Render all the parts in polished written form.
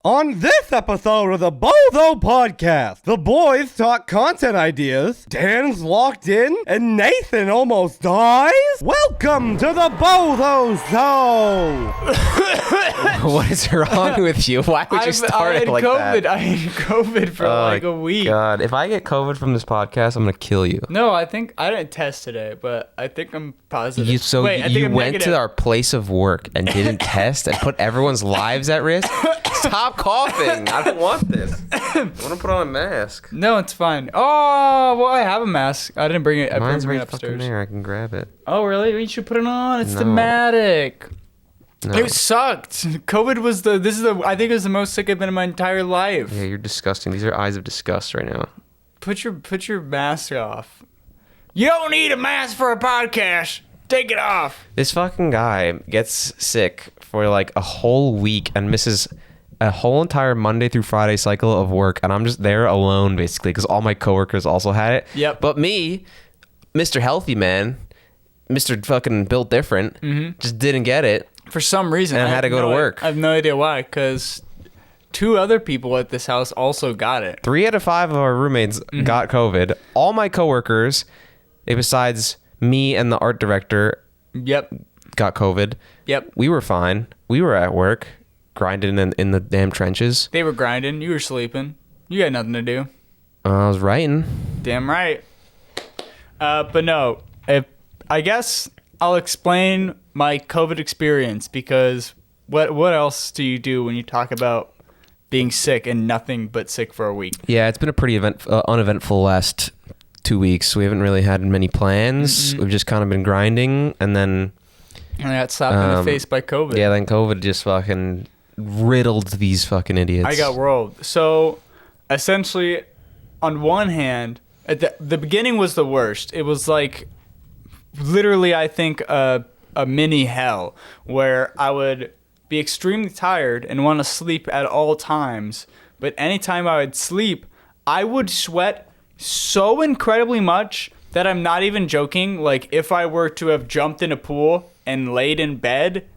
On this episode of the Bozo Podcast, the boys talk content ideas, Dan's locked in, and Nathan almost dies? Welcome to the Bozo Show! What is wrong with you? Why would you start it like COVID. that? I had COVID for like a week. God, if I get COVID from this podcast, I'm gonna kill you. No, I think I didn't test today, but I think I'm positive. You I'm went negative. to our place of work and didn't test and put everyone's lives at risk? Stop coughing. I don't want this. I want to put on a mask. No, it's fine. Oh, well, I have a mask. I didn't bring it. I Mine's bring it right fucking upstairs. there. I can grab it. Oh, really? You should put it on. It's No. thematic. No. It sucked. COVID was I think it was the most sick I've been in my entire life. Yeah, you're disgusting. These are eyes of disgust right now. Put your mask off. You don't need a mask for a podcast. Take it off. This fucking guy gets sick for like a whole week and misses a whole entire Monday through Friday cycle of work, and I'm just there alone basically because all my coworkers also had it. Yep. But me, Mr. Healthy Man, Mr. fucking built different, just didn't get it. For some reason, And I had to go to work. I have no idea why, because 2 other people at this house also got it. 3 out of 5 of our roommates got COVID. All my coworkers, besides me and the art director, Yep. got COVID. Yep. We were fine. We were at work, grinding in the damn trenches. They were grinding. You were sleeping. You had nothing to do. I was writing. Damn right. But no, I guess I'll explain my COVID experience, because what else do you do when you talk about being sick and nothing but sick for a week? Yeah, it's been a pretty uneventful last 2 weeks. We haven't really had many plans. We've just kind of been grinding, and then And I got slapped in the face by COVID. yeah, then COVID just fucking riddled these fucking idiots. I got rolled. So essentially, on one hand, at the beginning was the worst. It was like literally, I think, a mini hell, where I would be extremely tired and want to sleep at all times. But anytime I would sleep, I would sweat so incredibly much that I'm not even joking. Like, if I were to have jumped in a pool and laid in bed,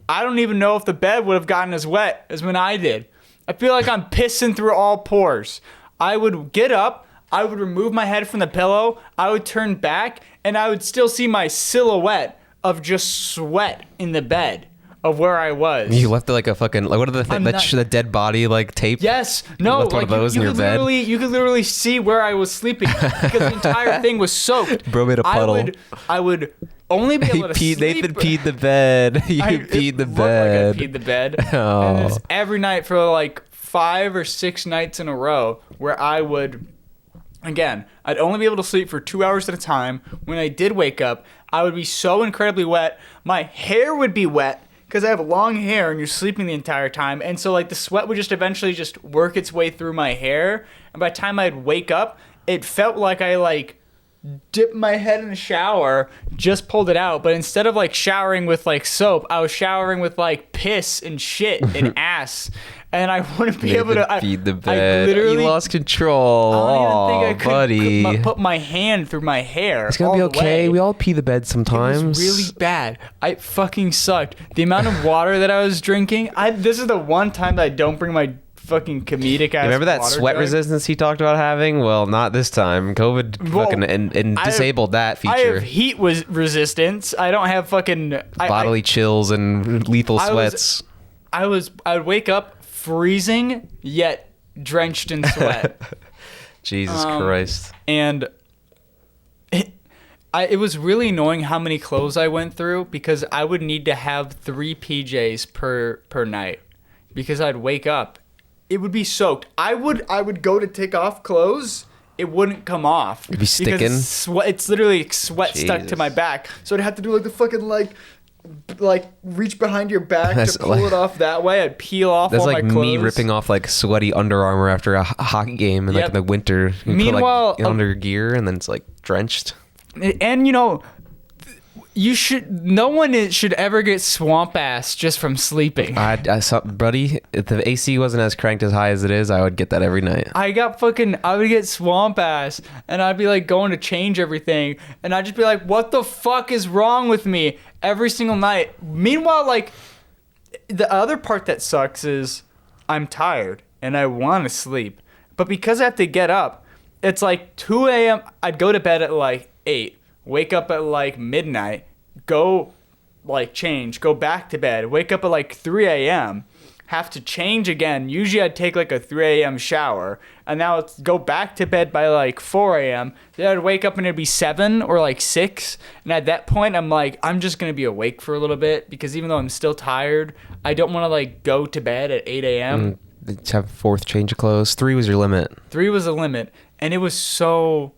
I don't even know if the bed would have gotten as wet as when I did. I feel like I'm pissing through all pores. I would get up, I would remove my head from the pillow, I would turn back, and I would still see my silhouette of just sweat in the bed of where I was. You left it like a fucking, like, what are the dead body like tape? Yes. No. You left one of those in your bed? You could literally see where I was sleeping because the entire thing was soaked. Bro made a puddle. I would only be able to sleep. Nathan peed the bed. You peed the bed. Like I peed the bed. Oh. And it's every night for like 5 or 6 nights in a row where I would, again, I'd only be able to sleep for 2 hours at a time. When I did wake up, I would be so incredibly wet. My hair would be wet, because I have long hair and you're sleeping the entire time. And so like the sweat would just eventually just work its way through my hair. And by the time I'd wake up, it felt like I like dipped my head in the shower, just pulled it out. But instead of like showering with like soap, I was showering with like piss and shit and ass. And I wouldn't be able to feed the bed. I literally You lost control. I don't even think I buddy. could put my hand through my hair. It's gonna be okay. We all pee the bed sometimes. It was really bad. I fucking sucked. The amount of water that I was drinking. This is the one time that I don't bring my fucking comedic ass. Remember that water sweat jug? resistance he talked about having? Well, not this time. COVID fucking and disabled that feature. I have heat resistance. I don't have fucking Bodily chills and lethal sweats. I would wake up freezing yet drenched in sweat. Jesus Christ. And it was really annoying how many clothes I went through, because I would need to have 3 PJs per night, because I'd wake up, it would be soaked. I would go to take off clothes, it wouldn't come off. It'd be sticking. It's literally sweat stuck to my back. So I'd have to do like the fucking like reach behind your back to pull it off that way. I'd peel off all my clothes. That's like me ripping off like sweaty Under Armour after a hockey game in like in the winter. You Meanwhile, put, like, under your gear and then it's like drenched. And you know, no one should ever get swamp ass just from sleeping. I saw, buddy, if the AC wasn't as cranked as high as it is, I would get that every night. I would get swamp ass, and I'd be like going to change everything, and I'd just be like, what the fuck is wrong with me every single night? Meanwhile, like, the other part that sucks is I'm tired and I want to sleep. But because I have to get up, it's like 2 a.m. I'd go to bed at like 8, wake up at like midnight, go like change, go back to bed, wake up at like 3 a.m., have to change again. Usually I'd take like a 3 a.m. shower, and now it's go back to bed by like 4 a.m. Then I'd wake up and it'd be 7 or like 6. And at that point, I'm like, I'm just going to be awake for a little bit because even though I'm still tired, I don't want to like go to bed at 8 a.m. Have a fourth change of clothes. 3 was your limit. 3 was the limit. And it was so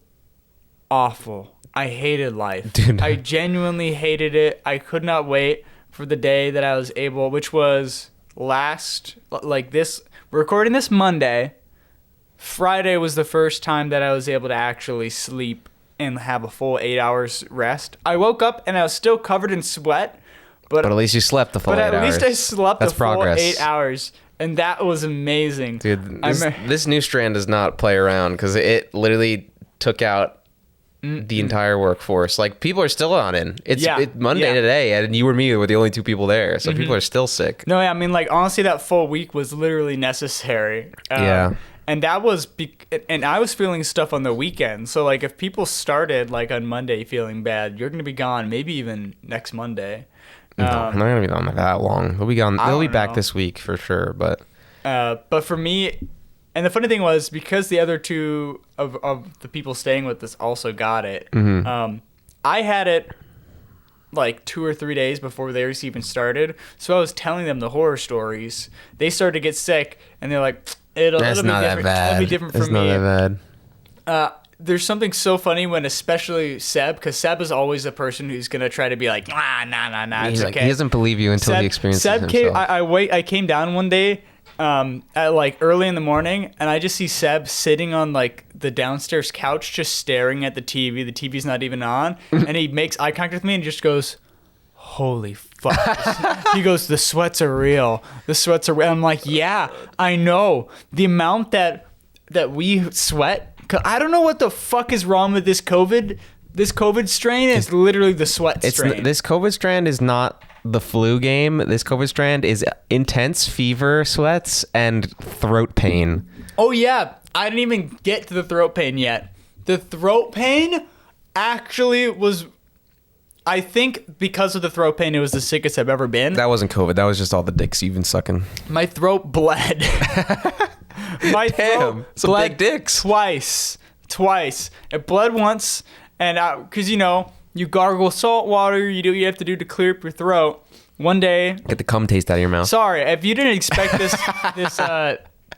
awful. I hated life. Dude. I genuinely hated it. I could not wait for the day that I was able, which was we're recording this Monday. Friday was the first time that I was able to actually sleep and have a full 8 hours rest. I woke up and I was still covered in sweat, but at least you slept the full 8 hours. But at least I slept That's the full progress. 8 hours, and that was amazing. Dude, this new strand does not play around because it literally took out the entire workforce. Like, people are still on it. It's Monday today, and you or me were the only 2 people there, so people are still sick. No, I mean, like, honestly, that full week was literally necessary. Yeah. And that was, and I was feeling stuff on the weekend. So, like, if people started, like, on Monday feeling bad, you're going to be gone maybe even next Monday. No, I'm not going to be gone that long. They'll be gone. They'll be back know. this week for sure, but for me, and the funny thing was, because the other 2 of the people staying with us also got it, I had it like 2 or 3 days before theirs even started. So I was telling them the horror stories. They started to get sick, and they're like, it'll be different. It'll be different for me. It's not that bad. There's something so funny when, especially Seb, because Seb is always the person who's gonna try to be like, nah, it's okay. He doesn't believe you until he experiences it himself. I came down one day at like early in the morning, and I just see Seb sitting on like the downstairs couch just staring at the TV. The TV's not even on, and he makes eye contact with me and just goes, holy fuck. He goes, the sweats are real. The sweats are real. I'm like, yeah, I know. The amount that we sweat, 'cause I don't know what the fuck is wrong with this COVID. This COVID strain is literally the sweat strain. This COVID strand is not the flu game. This COVID strand is intense fever, sweats, and throat pain. Oh, yeah. I didn't even get to the throat pain yet. The throat pain actually was... I think because of the throat pain, it was the sickest I've ever been. That wasn't COVID. That was just all the dicks you've been sucking. My throat bled. My throat some bled big dicks. Twice. It bled once, and because you gargle salt water. You do what you have to do to clear up your throat. One day, Get the cum taste out of your mouth. sorry if you didn't expect this.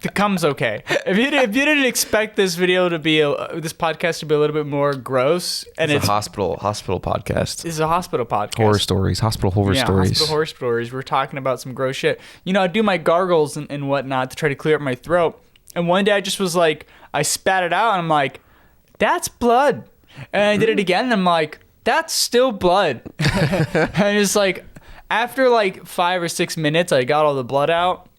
The cum's okay. If you didn't expect this video to be this podcast to be a little bit more gross, and it's a hospital podcast. It's a hospital podcast. Horror stories, hospital horror stories. Hospital horror stories. We're talking about some gross shit. I do my gargles and whatnot to try to clear up my throat. And one day I just was like, I spat it out, and I'm like, that's blood. And I did it again, and I'm like, that's still blood. And it's like, after like 5 or 6 minutes, I got all the blood out.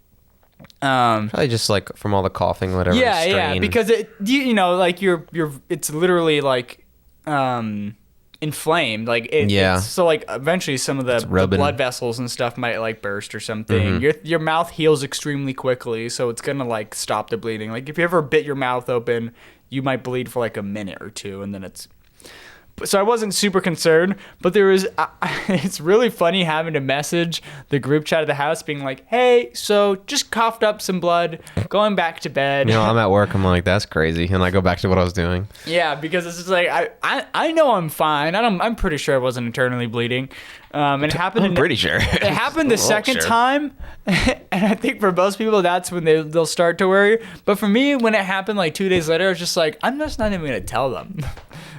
Probably just like from all the coughing, whatever. Yeah, because it's literally like inflamed, like so like eventually some of the blood vessels and stuff might like burst or something. Your mouth heals extremely quickly, so it's gonna like stop the bleeding. Like if you ever bit your mouth open, you might bleed for like a minute or 2, and then it's... So I wasn't super concerned, but there was... it's really funny having to message the group chat of the house being like, hey, so just coughed up some blood, going back to bed. I'm at work, I'm like, that's crazy, and I go back to what I was doing. Yeah, because it's just like, I know I'm fine. I'm pretty sure I wasn't internally bleeding. And it happened... I'm pretty sure. It happened the second time, and I think for most people, that's when they'll start to worry. But for me, when it happened like 2 days later, I was just like, I'm just not even going to tell them.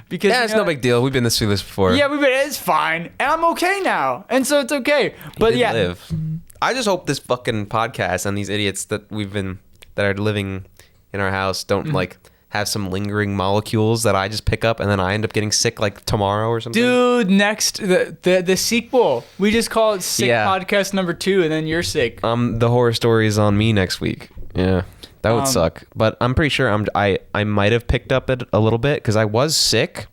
Because it's no big deal. We've been through this before. Yeah, it's fine, and I'm okay now, and so it's okay. But live. I just hope this fucking podcast and these idiots that are living in our house don't like have some lingering molecules that I just pick up and then I end up getting sick like tomorrow or something. Dude, next the sequel, we just call it Sick Podcast number 2, and then you're sick. The horror story is on me next week. Yeah. That would suck, but I'm pretty sure I might have picked up it a little bit because I was sick.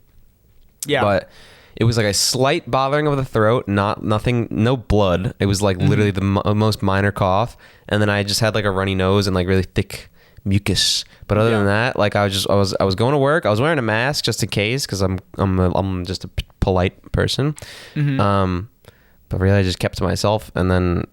Yeah, but it was like a slight bothering of the throat, nothing, no blood. It was like literally the most minor cough, and then I just had like a runny nose and like really thick mucus. But other than that, like I was going to work. I was wearing a mask just in case because I'm just a polite person. But really, I just kept to myself, and then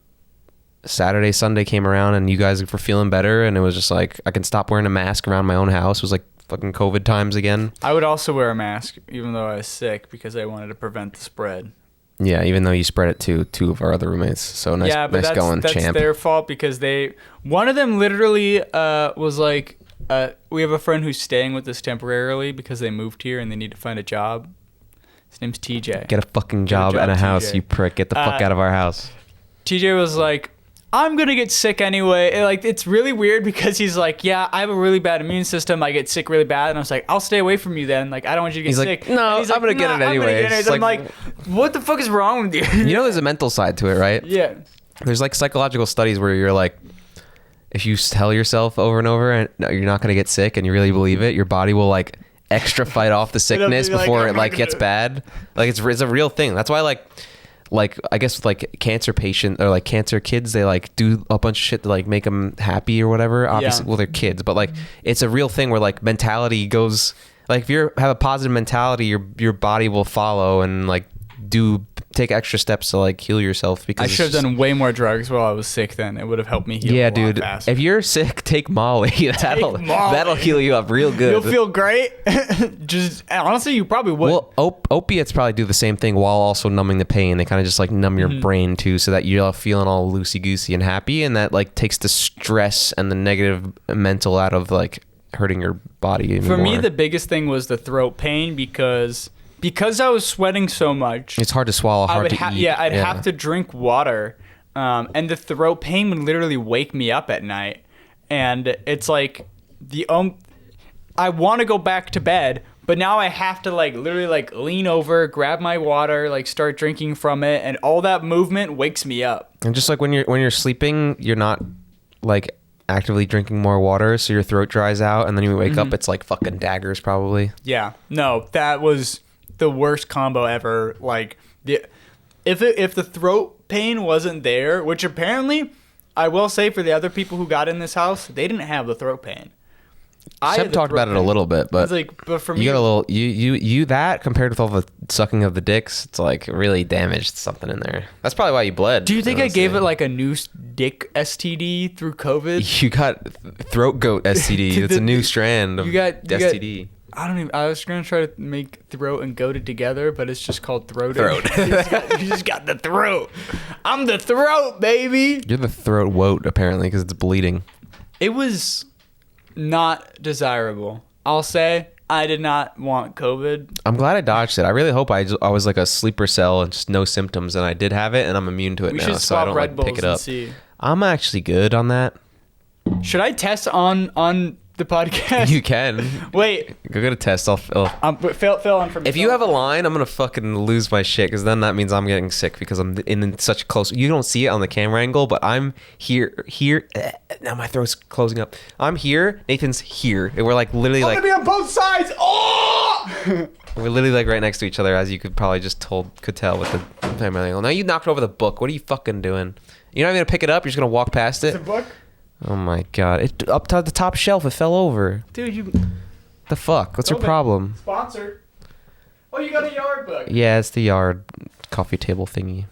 Saturday, Sunday came around, and you guys were feeling better, and it was just like I can stop wearing a mask around my own house. It was like fucking COVID times again. I would also wear a mask even though I was sick because I wanted to prevent the spread. Yeah, even though you spread it to two of our other roommates. So nice, yeah, but nice going, that's champ. their fault because one of them literally was like, we have a friend who's staying with us temporarily because they moved here and they need to find a job. His name's TJ. Get a fucking job and a house, TJ. You prick. Get the fuck out of our house. TJ was like, I'm going to get sick anyway. And like, it's really weird because he's like, yeah, I have a really bad immune system. I get sick really bad. And I was like, I'll stay away from you then. Like, I don't want you to get sick. Like, no, I'm going to get it anyway. I'm like, what the fuck is wrong with you? You know, there's a mental side to it, right? Yeah. There's like psychological studies where you're like, if you tell yourself over and over and you're not going to get sick and you really believe it, your body will like extra fight off the sickness before it like gets bad. Like it's a real thing. That's why like I guess with like cancer patient or like cancer kids, they like do a bunch of shit to like make them happy or whatever. Obviously, well, they're kids, but like it's a real thing where like mentality goes, like if you have a positive mentality, your body will follow and like take extra steps to like heal yourself. Because I should have done way more drugs while I was sick. Then it would have helped me heal. Yeah, a lot dude. faster. If you're sick, take Molly. That'll heal you up real good. You'll feel great. Just honestly, you probably would. Well, opiates probably do the same thing while also numbing the pain. They kind of just like numb your brain too, so that you're feeling all loosey goosey and happy, and that like takes the stress and the negative mental out of like hurting your body. Even For me, more. the biggest thing was the throat pain because I was sweating so much. It's hard to swallow, hard to eat. Yeah, I'd have to drink water, and the throat pain would literally wake me up at night. And it's like I want to go back to bed, but now I have to like literally like lean over, grab my water, like start drinking from it, and all that movement wakes me up. And just like when you're sleeping, you're not like actively drinking more water, so your throat dries out, and then you wake up, it's like fucking daggers probably. Yeah, no, that was the worst combo ever. Like if the throat pain wasn't there, which apparently I will say for the other people who got in this house, they didn't have the throat pain. Seb talked about it a little bit, but but for me, you got a little you that compared with all the sucking of the dicks, it's like really damaged something in there. That's probably why you bled. Do you think I gave it like a new dick STD through COVID? You got throat goat STD. It's a new strand of STD. I was gonna try to make throat and goated together, but it's just called throat. You just got the throat. I'm the throat, baby. You're the throat woat apparently because it's bleeding. It was not desirable. I'll say I did not want COVID. I'm glad I dodged it. I really hope I was like a sleeper cell and just no symptoms, and I did have it, and I'm immune to it now, so I don't like pick it up. I'm actually good on that. Should I test on the podcast? You can. Wait. Go get a test. I'll fill on for me. If you have a line, I'm gonna fucking lose my shit because then that means I'm getting sick because I'm in such close. You don't see it on the camera angle, but I'm here. Now my throat's closing up. I'm here. Nathan's here. And we're like literally I'm gonna be on both sides. Oh! We're literally like right next to each other, as you could probably could tell with the camera angle. Now you knocked over the book. What are you fucking doing? You're not even gonna pick it up. You're just gonna walk past it. It's a book. Oh my god! It up to the top shelf. It fell over. Dude, you. The fuck? What's your problem? Sponsored. Oh, you got a yard book. Yeah, it's the yard coffee table thingy.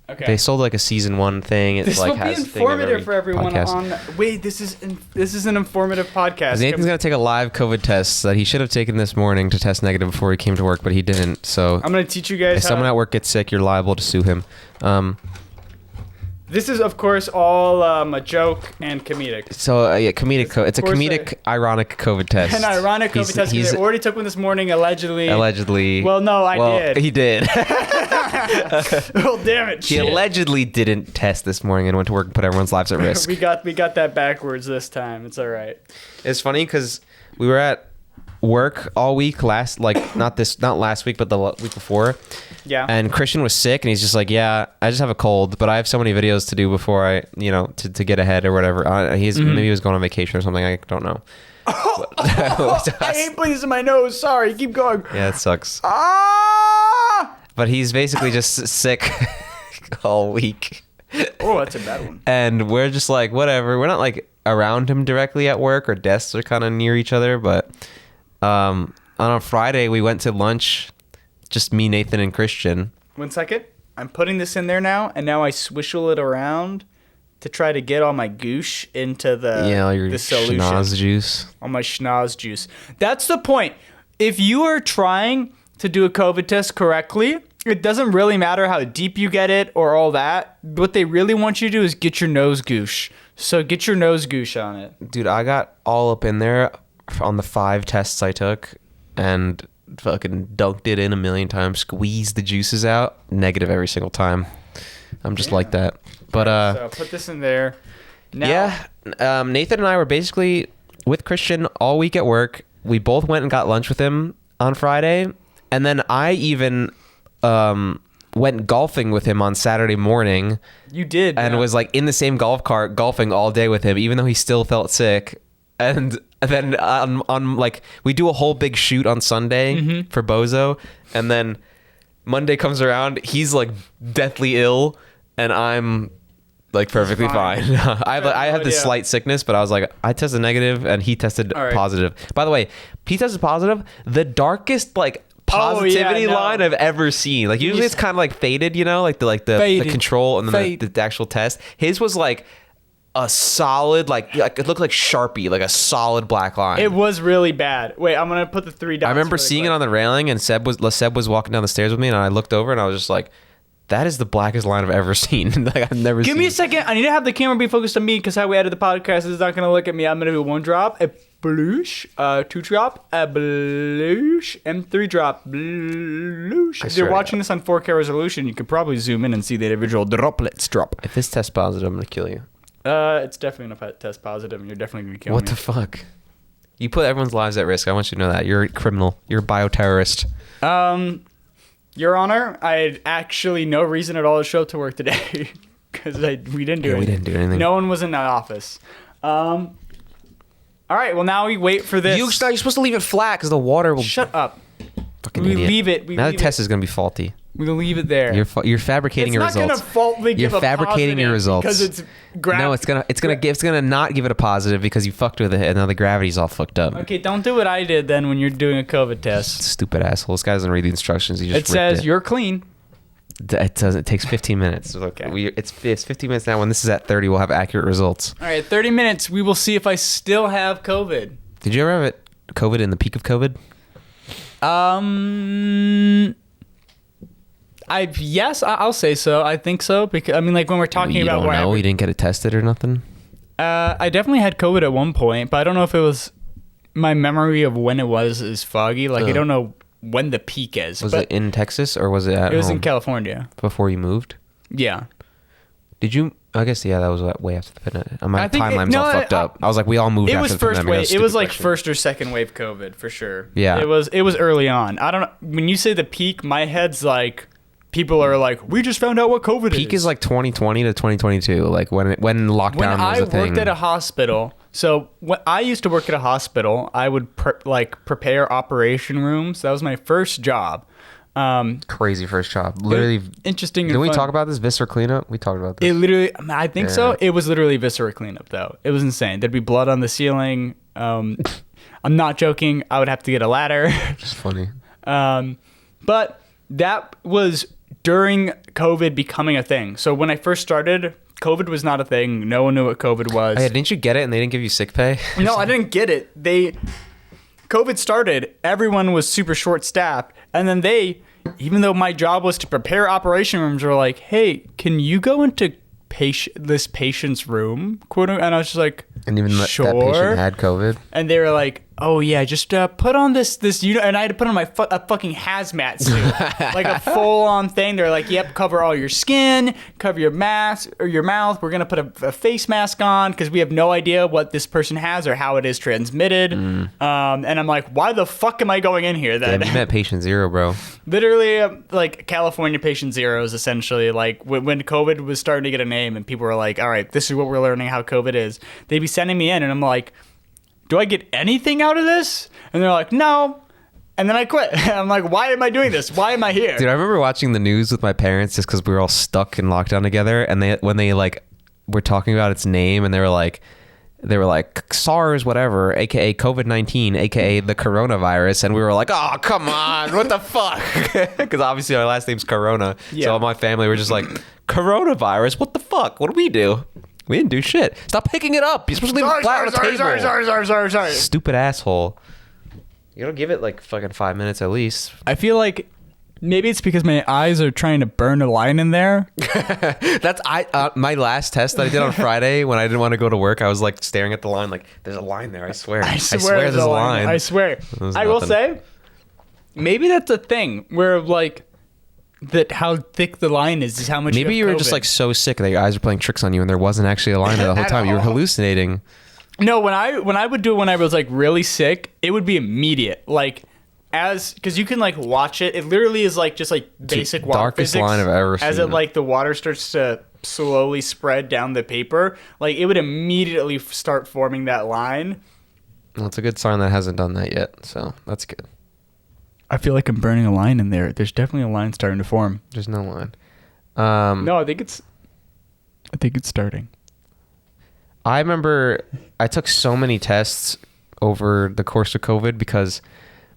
Okay. They sold like a season 1 thing. It this like will has be informative for everyone. Podcast. Wait, this is an informative podcast. Nathan's gonna take a live COVID test that he should have taken this morning to test negative before he came to work, but he didn't. So I'm gonna teach you guys. If someone at work gets sick, you're liable to sue him. This is, of course, all a joke and comedic. So, yeah, comedic. It's a comedic, ironic COVID test. An ironic COVID test. I already took one this morning, allegedly. Allegedly. Well, no, I did. He did. Well, damn it. He allegedly didn't test this morning and went to work and put everyone's lives at risk. we got that backwards this time. It's all right. It's funny because we were at work all week not last week, but the week before. Yeah. And Christian was sick, and he's just like, yeah, I just have a cold, but I have so many videos to do before I, to get ahead or whatever. Maybe he was going on vacation or something. I don't know. I hate putting this in my nose. Sorry. Keep going. Yeah, it sucks. Ah! but he's basically just sick all week. Oh, that's a bad one. And we're just like, whatever. We're not like around him directly at work. Our desks are kind of near each other. But on a Friday, we went to lunch. Just me, Nathan, and Christian. 1 second. I'm putting this in there now, and now I swishel it around to try to get all my goosh into the solution. Schnoz juice. All my schnoz juice. That's the point. If you are trying to do a COVID test correctly, it doesn't really matter how deep you get it or all that. What they really want you to do is get your nose goosh. So get your nose goosh on it. Dude, I got all up in there on the 5 tests I took and fucking dunked it in a million times, squeezed the juices out, negative every single time. I'm just like that. But so put this in there. Now, yeah, Nathan and I were basically with Christian all week at work. We both went and got lunch with him on Friday, and then I even went golfing with him on Saturday morning. You did, and was like in the same golf cart golfing all day with him, even though he still felt sick. And then on like we do a whole big shoot on Sunday for Bozo, and then Monday comes around, he's like deathly ill, and I'm like perfectly fine. I had this slight sickness, but I was like, I tested negative, and he tested positive. By the way, he tested positive. The darkest like positivity line I've ever seen. Like usually it's kind of like faded, you know, like the control and then the actual test. His was like a solid, like it looked like Sharpie, like a solid black line. It was really bad. Wait, I'm gonna put the 3 dots. I remember seeing it on the railing, and Seb was walking down the stairs with me, and I looked over and I was just like, that is the blackest line I've ever seen. Like I've never seen. Give me a second. I need to have the camera be focused on me because how we edited the podcast is not gonna look at me. I'm gonna do 1 drop, a bloosh, 2 drop, a bloosh, and 3 drop, bloosh. If you're watching this on 4K resolution, you could probably zoom in and see the individual droplets drop. If this tests positive, I'm gonna kill you. It's definitely gonna test positive, and you're definitely gonna kill me. What the fuck? You put everyone's lives at risk. I want you to know that. You're a criminal. You're a bioterrorist. Your Honor, I had actually no reason at all to show up to work today because we didn't do anything. We didn't do anything. No one was in the office. All right. Well, now we wait for this. You're supposed to leave it flat because the water will. Shut up. Fucking we idiot. leave it. Now the test is gonna be faulty. We'll leave it there. You're fabricating your results. It's not gonna faultly give You're fabricating your results because it's No, it's gonna not give it a positive because you fucked with it, and now the gravity's all fucked up. Okay, don't do what I did then when you're doing a COVID test. Stupid asshole. This guy doesn't read the instructions. He just it says you're clean. It doesn't. It takes 15 minutes. Okay. It's 15 minutes now. When this is at 30, we'll have accurate results. All right, 30 minutes. We will see if I still have COVID. Did you ever have COVID in the peak of COVID? Yes, I'll say so. I think so because I mean, like when we're talking about where you didn't get it tested or nothing. I definitely had COVID at one point, but I don't know if it was my memory of when it was is foggy. Like I don't know when the peak is. Was it in Texas or was it at home? It was in California before you moved. Yeah. Did you? I guess that was way after the pandemic. My timeline's all fucked up. I was like, we all moved. It after was the first pandemic. wave. It was like first or second wave COVID for sure. Yeah. It was early on. I don't know. When you say the peak, my head's like. People are like, we just found out what COVID is. Peak is like 2020 to 2022, like when lockdown was a thing. When I worked at a hospital, so when I used to work at a hospital, I would prepare operation rooms. That was my first job. Crazy first job. Literally interesting. Did we talk about this viscera cleanup? We talked about this. It literally, I think so. It was literally viscera cleanup though. It was insane. There'd be blood on the ceiling. I'm not joking. I would have to get a ladder. Just funny. But that was during COVID becoming a thing. So when I first started, COVID was not a thing. No one knew what COVID was. Oh, yeah, didn't you get it and they didn't give you sick pay? No, I didn't get it. COVID started, everyone was super short staffed, and then even though my job was to prepare operation rooms, were like, hey, can you go into this patient's room? And I was just like, and even sure. That patient had COVID? And they were like, oh yeah, just put on this and I had to put on my a fucking hazmat suit, like a full-on thing. They're like, yep, cover all your skin, cover your mask or your mouth. We're gonna put a face mask on because we have no idea what this person has or how it is transmitted. And I'm like, why the fuck am I going in here then? Yeah, you met patient zero, bro. Literally, like California patient zero is essentially like when COVID was starting to get a name and people were like, all right, this is what we're learning how COVID is. They'd be sending me in and I'm like, do I get anything out of this? And they're like, no. And then I quit. I'm like, why am I doing this? Why am I here? Dude, I remember watching the news with my parents just because we were all stuck in lockdown together. And when they like were talking about its name, and they were like SARS, whatever, aka COVID-19, aka the coronavirus, and we were like, oh, come on, what the fuck? Because obviously our last name's Corona. Yeah. So all my family were just like, coronavirus, what the fuck? What did we do? We didn't do shit. Stop picking it up. You're supposed to leave it flat on the table. Sorry. Stupid asshole. You don't give it like fucking 5 minutes at least. I feel like maybe it's because my eyes are trying to burn a line in there. That's my last test that I did on Friday when I didn't want to go to work. I was like staring at the line, like there's a line there. I swear. I swear there's a line. I swear. I will say, maybe that's a thing where like that how thick the line is how much. Maybe you were just like so sick that your eyes were playing tricks on you, and there wasn't actually a line there the whole time. You were hallucinating. No, when I would do it when I was like really sick, it would be immediate. Like because you can like watch it. It literally is like just like basic water darkest physics. Line I've ever seen. As it like the water starts to slowly spread down the paper, like it would immediately start forming that line. Well, it's a good sign that hasn't done that yet, so that's good. I feel like I'm burning a line in there. There's definitely a line starting to form. There's no line. No, I think it's starting. I remember I took so many tests over the course of COVID because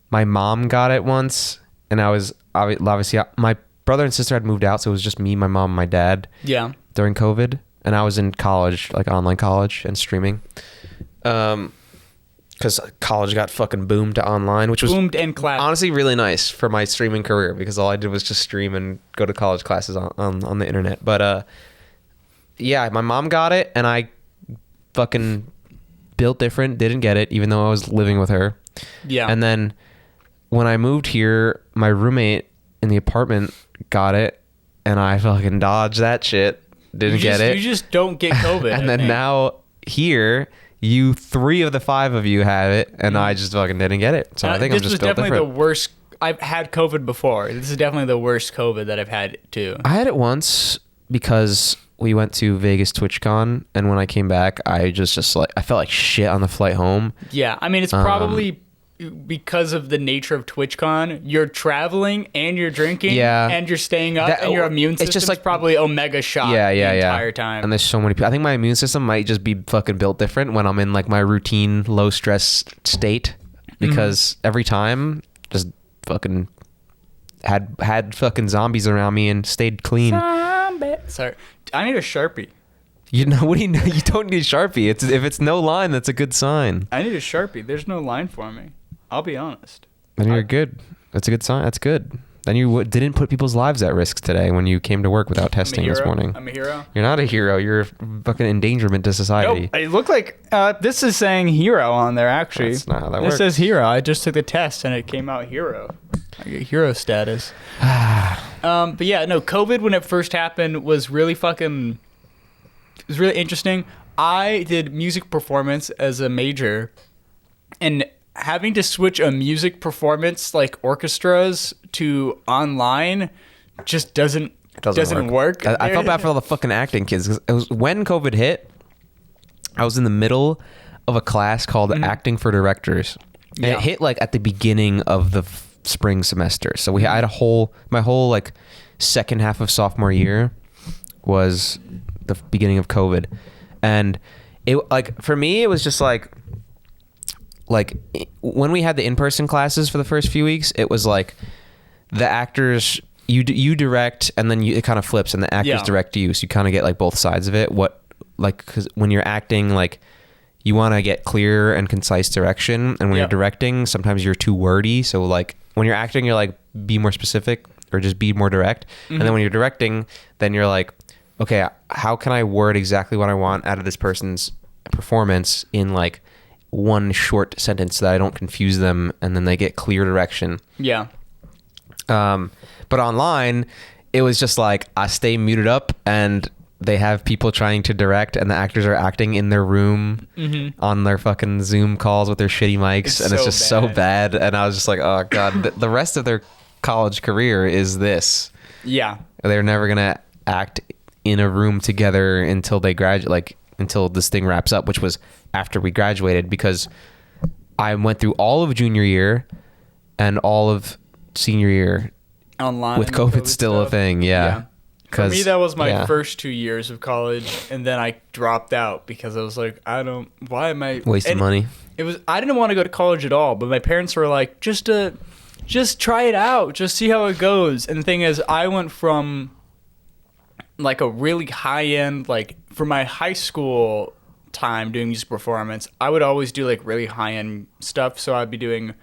my mom got it once, and I was obviously my brother and sister had moved out, so it was just me, my mom, and my dad. Yeah. During COVID, and I was in college, like online college and streaming, because college got fucking boomed to online, which was boomed and class. Honestly really nice for my streaming career because all I did was just stream and go to college classes on the internet. But yeah, my mom got it, and I fucking built different, didn't get it, even though I was living with her. Yeah. And then when I moved here, my roommate in the apartment got it, and I fucking dodged that shit. Didn't get it. You just don't get COVID. And then now here, 3 of the 5 of you have it, and I just fucking didn't get it. So I think I'm just built different. This is definitely the worst. I've had COVID before. This is definitely the worst COVID that I've had too. I had it once because we went to Vegas TwitchCon, and when I came back, I just like I felt like shit on the flight home. Yeah, I mean it's probably because of the nature of TwitchCon. You're traveling and you're drinking, and you're staying up, and your immune system's just like probably omega shot the entire time. And there's so many people. I think my immune system might just be fucking built different when I'm in like my routine low stress state, because every time just fucking had fucking zombies around me and stayed clean. Sorry, I need a Sharpie. You know what do you know? You don't need a Sharpie. If it's no line, that's a good sign. I need a Sharpie. There's no line for me. I'll be honest. Then you're good. That's a good sign. That's good. Then you didn't put people's lives at risk today when you came to work without testing this morning. I'm a hero. You're not a hero. You're a fucking endangerment to society. Nope. It looked like this is saying hero on there, actually. That's not how that works. This says hero. I just took the test and it came out hero. I get hero status. But yeah, no, COVID when it first happened was really fucking... It was really interesting. I did music performance as a major, and having to switch a music performance like orchestras to online just doesn't work. I felt bad for all the fucking acting kids. It was when COVID hit, I was in the middle of a class called Acting for Directors. And it hit like at the beginning of the spring semester. So I had my whole like second half of sophomore year was the beginning of COVID. And it like for me it was just like when we had the in-person classes for the first few weeks, it was like the actors you direct, and then it kind of flips, and the actors direct you, so you kind of get like both sides of it. Because when you're acting, like you want to get clear and concise direction, and when you're directing, sometimes you're too wordy. So like when you're acting, you're like be more specific or just be more direct, and then when you're directing, then you're like, okay, how can I word exactly what I want out of this person's performance in like one short sentence so that I don't confuse them, and then they get clear direction. Yeah. But online, it was just like I stay muted up, and they have people trying to direct, and the actors are acting in their room on their fucking Zoom calls with their shitty mics, and it's just so bad. And I was just like, oh god, the rest of their college career is this. Yeah. They're never gonna act in a room together until they graduate, like until this thing wraps up, which was after we graduated, because I went through all of junior year and all of senior year online with COVID still stuff. a thing. Yeah. For me, that was my first 2 years of college, and then I dropped out because I was like, why am I wasting money? I didn't want to go to college at all, but my parents were like, just try it out, just see how it goes. And the thing is, I went from like a really high end, like for my high school time doing music performance, I would always do like really high end stuff. So I'd be doing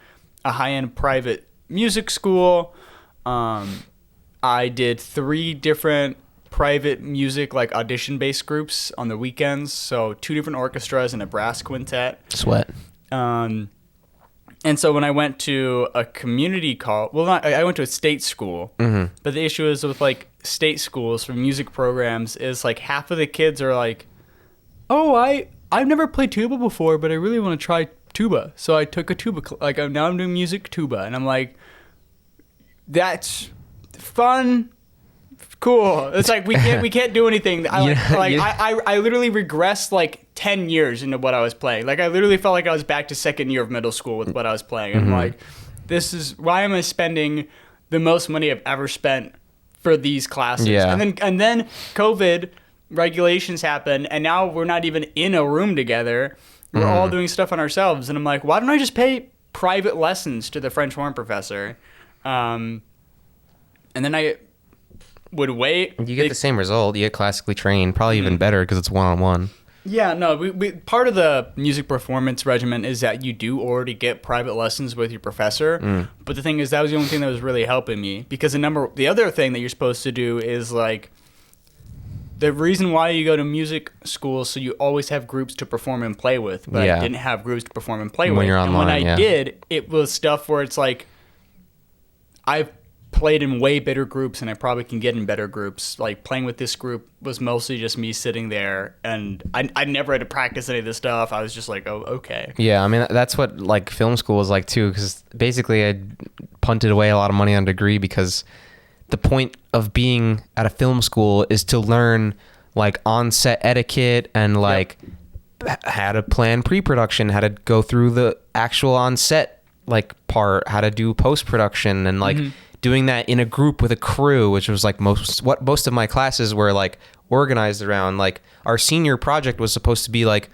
a high end private music school. I did 3 different private music, like audition-based groups on the weekends. So 2 different orchestras and a brass quintet. Sweat. And so when I went to a community I went to a state school. Mm-hmm. But the issue is with like state schools for music programs is like half of the kids are like, oh, I've never played tuba before, but I really want to try tuba. So I took a tuba, now I'm doing music tuba. And I'm like, that's fun, cool. It's like we can't do anything. I literally regressed like 10 years into what I was playing. Like I literally felt like I was back to second year of middle school with what I was playing. I'm like, why am I spending the most money I've ever spent for these classes? Yeah. And then COVID regulations happen, and now we're not even in a room together. We're all doing stuff on ourselves, and I'm like, why don't I just pay private lessons to the French horn professor? And then I would wait. You get the same result. You get classically trained, probably even better because it's one-on-one. Yeah, no. We part of the music performance regimen is that you do already get private lessons with your professor. But the thing is, that was the only thing that was really helping me, because the other thing that you're supposed to do is like, the reason why you go to music school, so you always have groups to perform and play with. But I didn't have groups to perform and play with. You're online, and when I did, it was stuff where it's like, I've played in way better groups and I probably can get in better groups. Like playing with this group was mostly just me sitting there, and I never had to practice any of this stuff. I was just like, oh, okay. Yeah, I mean, that's what like film school is like too, because basically I punted away a lot of money on a degree because the point of being at a film school is to learn like on-set etiquette and like how to plan pre-production, how to go through the actual on-set like part, how to do post-production, and like doing that in a group with a crew, which was like most of my classes were like organized around. Like our senior project was supposed to be like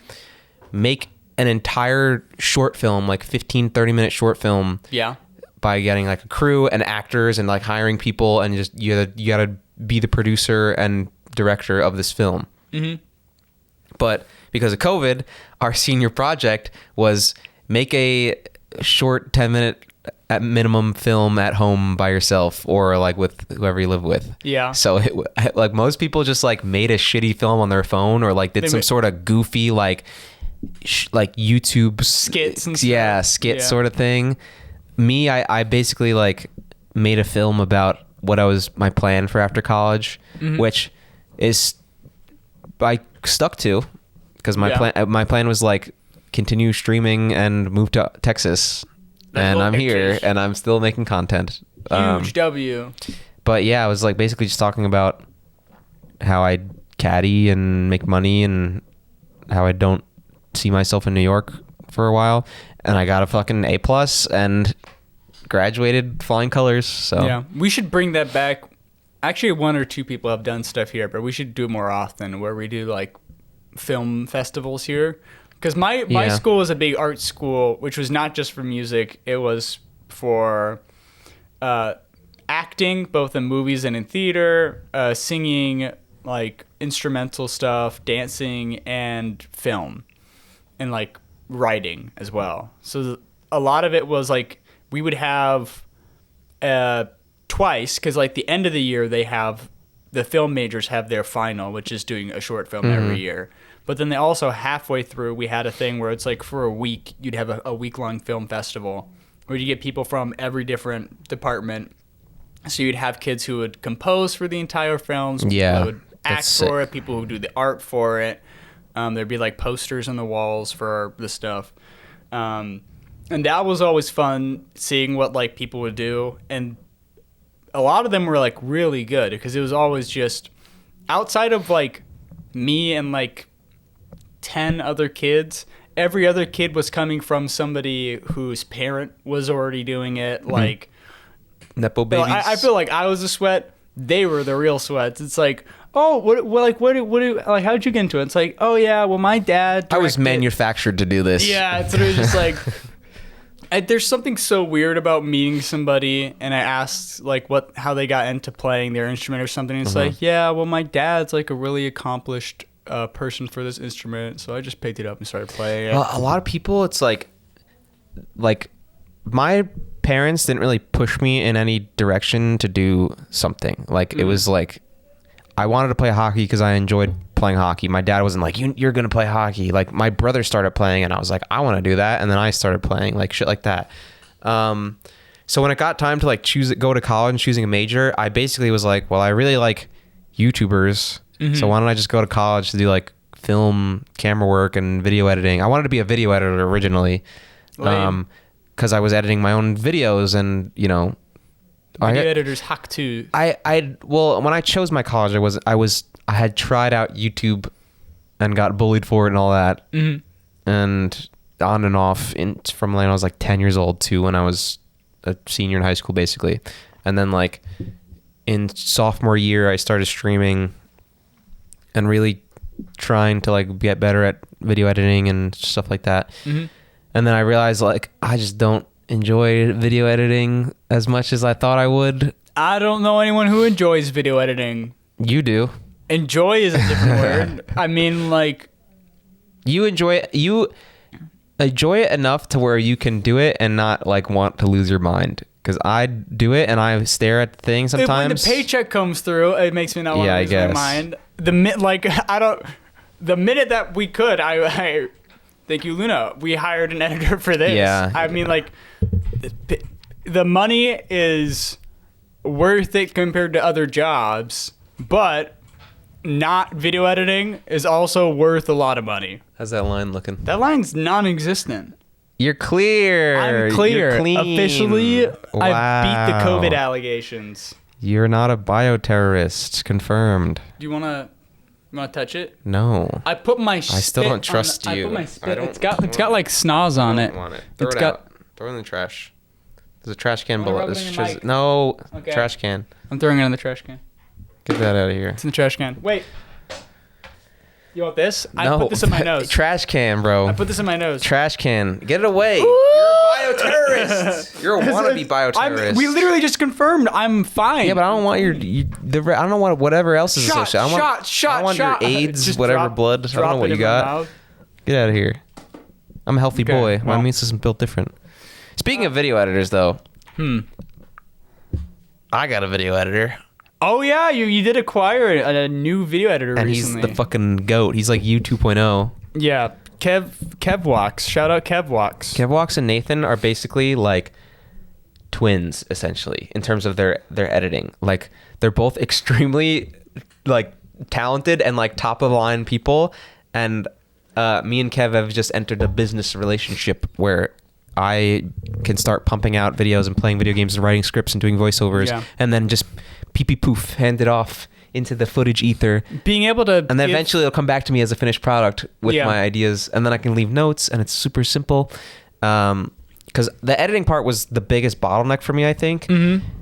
make an entire short film, like 30 minute short film. Yeah. By getting like a crew and actors and like hiring people, and just you gotta be the producer and director of this film. Mm-hmm. But because of COVID, our senior project was make a short 10-minute at minimum film at home by yourself or like with whoever you live with. Yeah. So like most people just like made a shitty film on their phone or like did some sort of goofy like YouTube skits and stuff. Skit sort of thing. Me, I basically like made a film about what my plan for after college, which is I stuck to, because my plan was like continue streaming and move to Texas, and I'm here and I'm still making content. Huge W. But yeah, I was like basically just talking about how I caddy and make money and how I don't see myself in New York for a while. And I got a fucking A+ and graduated flying colors. So yeah, we should bring that back. Actually, 1 or 2 people have done stuff here, but we should do it more often, where we do like film festivals here. Because my school was a big art school, which was not just for music. It was for acting, both in movies and in theater, singing, like instrumental stuff, dancing, and film, and like writing as well. So a lot of it was like we would have twice, because like the end of the year the film majors have their final, which is doing a short film every year. But then they also halfway through we had a thing where it's like for a week you'd have a week-long film festival where you get people from every different department. So you'd have kids who would compose for the entire films, people who would act for it, people who do the art for it. There'd be like posters on the walls for the stuff. And that was always fun, seeing what like people would do. And a lot of them were like really good, because it was always just outside of like me and like 10 other kids, every other kid was coming from somebody whose parent was already doing it. Like Nepo babies. I feel like I was a sweat. They were the real sweats. It's like, oh, like, how'd you get into it? It's like, oh yeah, well, my dad. I was manufactured to do this. Yeah, it's literally just like, there's something so weird about meeting somebody, and I asked like how they got into playing their instrument or something. And it's like, yeah, well, my dad's like a really accomplished person for this instrument, so I just picked it up and started playing it. Well, a lot of people, it's like my parents didn't really push me in any direction to do something. Like it was like I wanted to play hockey because I enjoyed playing hockey. My dad wasn't like, you're gonna play hockey. Like my brother started playing and I was like, I want to do that, and then I started playing, like shit like that. So when it got time to like go to college and choosing a major, I basically was like, well, I really like YouTubers, so why don't I just go to college to do like film camera work and video editing. I wanted to be a video editor originally. Because I was editing my own videos, and video editors hack too. Well, when I chose my college, I had tried out YouTube and got bullied for it and all that, and on and off from when I was like 10 years old to when I was a senior in high school, basically. And then like in sophomore year, I started streaming and really trying to like get better at video editing and stuff like that. And then I realized, like, I just don't enjoy video editing as much as I thought I would. I don't know anyone who enjoys video editing. You do. Enjoy is a different word. I mean, like... You enjoy it enough to where you can do it and not, like, want to lose your mind. Because I do it and I stare at things sometimes. When the paycheck comes through, it makes me not want to lose my mind. The minute that we could, I thank you, Luna. We hired an editor for this. Yeah. I mean, like, the money is worth it compared to other jobs, but not video editing is also worth a lot of money. How's that line looking? That line's non-existent. You're clear. I'm clear. You're clean. Officially, wow. I beat the COVID allegations. You're not a bioterrorist. Confirmed. Do you want to touch it? No. I put my I still don't trust you. I put my spit. It's got like snaz on it. I don't want it. Throw it out. Throw it in the trash. There's a trash can below. No. Okay. Trash can. I'm throwing it in the trash can. Get that out of here. It's in the trash can. Wait. You want this? No. I put this in my nose. Trash can, bro. I put this in my nose. Trash can. Get it away. You're a bioterrorist. You're a wannabe bioterrorist. We literally just confirmed I'm fine. Yeah, but I don't want I don't want whatever else is associated. I don't want your AIDS, just whatever blood. I don't know what you got. Get out of here. I'm a healthy boy. My immune system's built different. Speaking of video editors, though. I got a video editor. Oh yeah, you did acquire a new video editor and recently. He's the fucking goat. He's like you 2.0. Yeah, Kevwox. Shout out Kevwox. Kevwox and Nathan are basically like twins, essentially, in terms of their editing. Like they're both extremely like talented and like top of the line people. And me and Kev have just entered a business relationship where I can start pumping out videos and playing video games and writing scripts and doing voiceovers, and then just pee poof, hand it off into the footage ether. Being able to, and then eventually it'll come back to me as a finished product with my ideas, and then I can leave notes, and it's super simple. Because the editing part was the biggest bottleneck for me, I think,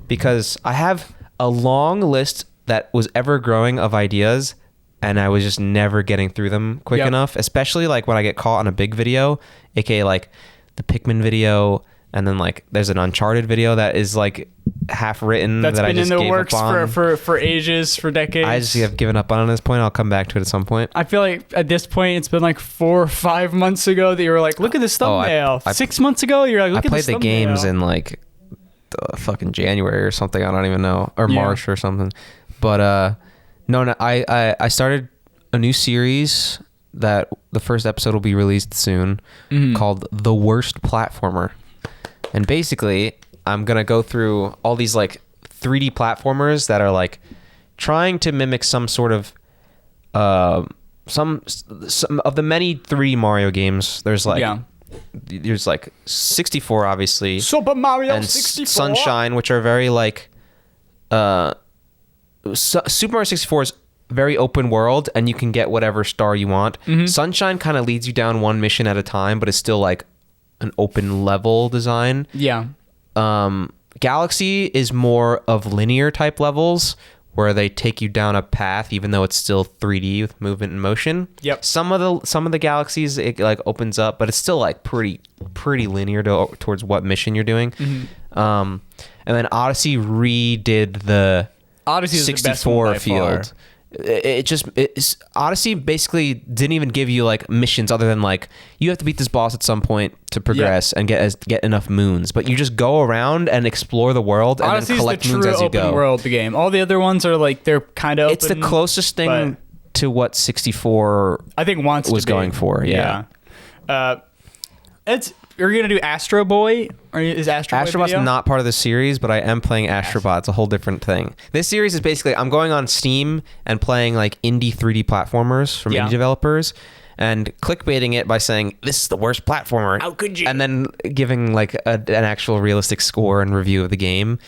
because I have a long list that was ever growing of ideas, and I was just never getting through them quick enough. Especially like when I get caught on a big video, aka like the Pikmin video. And then like there's an Uncharted video that is like half written that's that been I just in the gave works up on. for ages, for decades. I just have given up on this point. I'll come back to it at some point. I feel like at this point it's been like 4 or 5 months ago that you were like, look at this thumbnail. 6 months ago you're like, look at this thumbnail. I played the games in like fucking January or something. I don't even know, or March or something. But no, I started a new series that the first episode will be released soon, called The Worst Platformer. And basically, I'm going to go through all these like 3D platformers that are like trying to mimic some sort of some of the many 3D Mario games. There's like 64 obviously. Super Mario and 64. Sunshine, which are very like Super Mario 64 is very open world, and you can get whatever star you want. Sunshine kind of leads you down one mission at a time, but it's still like an open level design. Yeah. Galaxy is more of linear type levels where they take you down a path, even though it's still 3D with movement and motion. Yep. Some of the galaxies it like opens up, but it's still like pretty linear towards what mission you're doing. And then Odyssey redid the Odyssey is 64 the best one by field. far. Odyssey basically didn't even give you like missions other than like you have to beat this boss at some point to progress and get enough moons, but you just go around and explore the world and Odyssey's then collect the moons true as you open go. world the game. All the other ones are like they're kind of It's the closest thing to what 64 I think wants was to be. going for. Yeah. You're gonna do Astro Boy, or is Astro Boy Astrobot's video? not part of the series, but I am playing Astrobot. It's a whole different thing. This series is basically I'm going on Steam and playing like indie 3D platformers from indie developers and clickbaiting it by saying this is the worst platformer. How could you? And then giving like an actual realistic score and review of the game.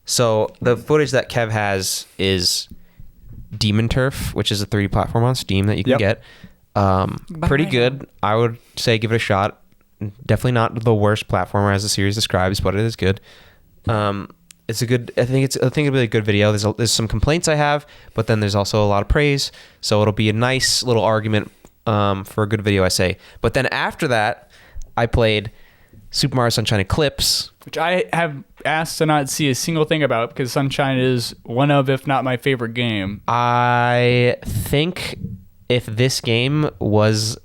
So the footage that Kev has is Demon Turf, which is a 3D platform on Steam that you can get. Pretty good. I would say give it a shot. Definitely not the worst platformer as the series describes, but it is good. It's a good. I think it'll be a good video. There's some complaints I have, but then there's also a lot of praise. So it'll be a nice little argument for a good video, I say. But then after that, I played Super Mario Sunshine Eclipse, which I have asked to not see a single thing about because Sunshine is one of, if not my favorite game. I think if this game was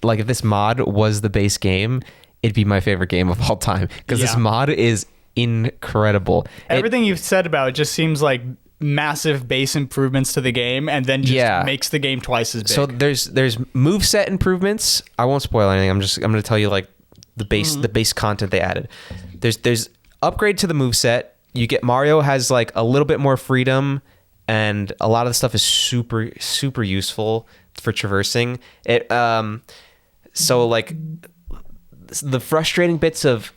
like if this mod was the base game, it'd be my favorite game of all time because this mod is incredible. Everything you've said about it just seems like massive base improvements to the game and then just makes the game twice as big. So there's moveset improvements. I won't spoil anything. I'm going to tell you like the base content they added. There's upgrade to the moveset. You get Mario has like a little bit more freedom and a lot of the stuff is super super useful for traversing. So like the frustrating bits of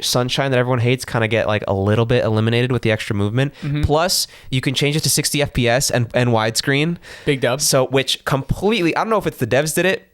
Sunshine that everyone hates kind of get like a little bit eliminated with the extra movement. Plus you can change it to 60 FPS and widescreen. Big dub. So which completely, I don't know if it's the devs did it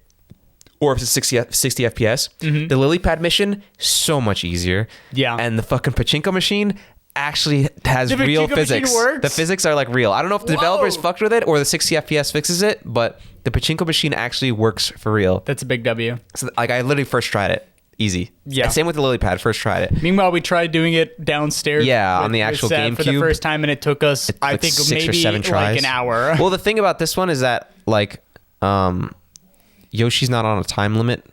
or if it's 60 FPS. The lily pad mission, so much easier. Yeah. And the fucking pachinko machine actually has The real pachinko physics. machine works? The physics are like real. I don't know if the developers fucked with it or the 60 FPS fixes it, but the pachinko machine actually works for real. That's a big W. So like I literally first tried it. Easy. Yeah. Same with the lily pad. First tried it. Meanwhile, we tried doing it downstairs. Yeah, on the actual Seb for the GameCube. first time, and it took us, I Like think, 6 or maybe 7 tries. like an hour. Well, the thing about this one is that like Yoshi's not on a time limit.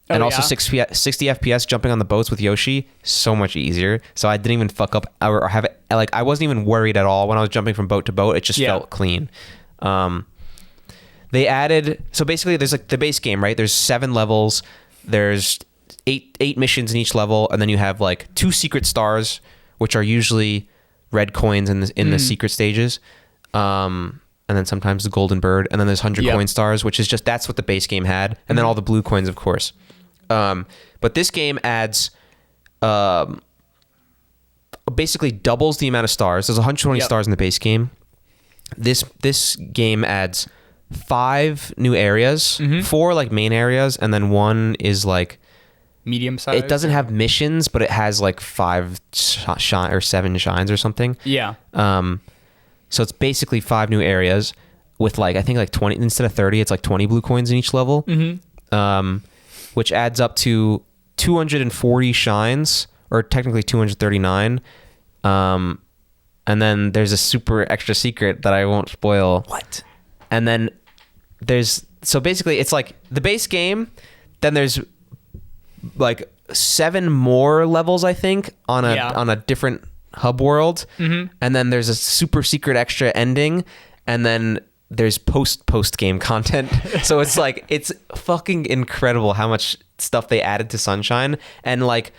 And also 60 FPS jumping on the boats with Yoshi, so much easier. So I didn't even fuck up or have it. Like I wasn't even worried at all when I was jumping from boat to boat. It just felt clean. They added, so basically there's like the base game, right? There's 7 levels. There's eight missions in each level, and then you have like 2 secret stars, which are usually red coins in the secret stages. And then sometimes the golden bird, and then there's 100 coin stars, which is just that's what the base game had, and then all the blue coins, of course. But this game adds basically doubles the amount of stars. There's 120 stars in the base game. This game adds 5 new areas, 4 like main areas, and then 1 is like medium size. It doesn't have missions, but it has like 5 or 7 shines or something. Yeah. So it's basically 5 new areas with like I think like 20 instead of 30. It's like 20 blue coins in each level. Which adds up to 240 shines, or technically 239. And then there's a super extra secret that I won't spoil. What? And then so basically it's like the base game, then there's like 7 more levels, I think, on a different hub world. And then there's a super secret extra ending, and then there's post game content. So it's like it's fucking incredible how much stuff they added to Sunshine. And like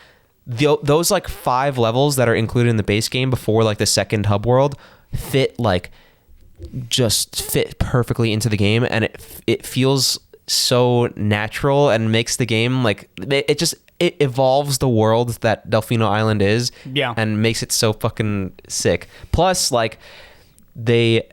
those like 5 levels that are included in the base game before like the second hub world fit perfectly into the game, and it feels so natural and makes the game like it evolves the world that Delfino Island is, and makes it so fucking sick. Plus, like they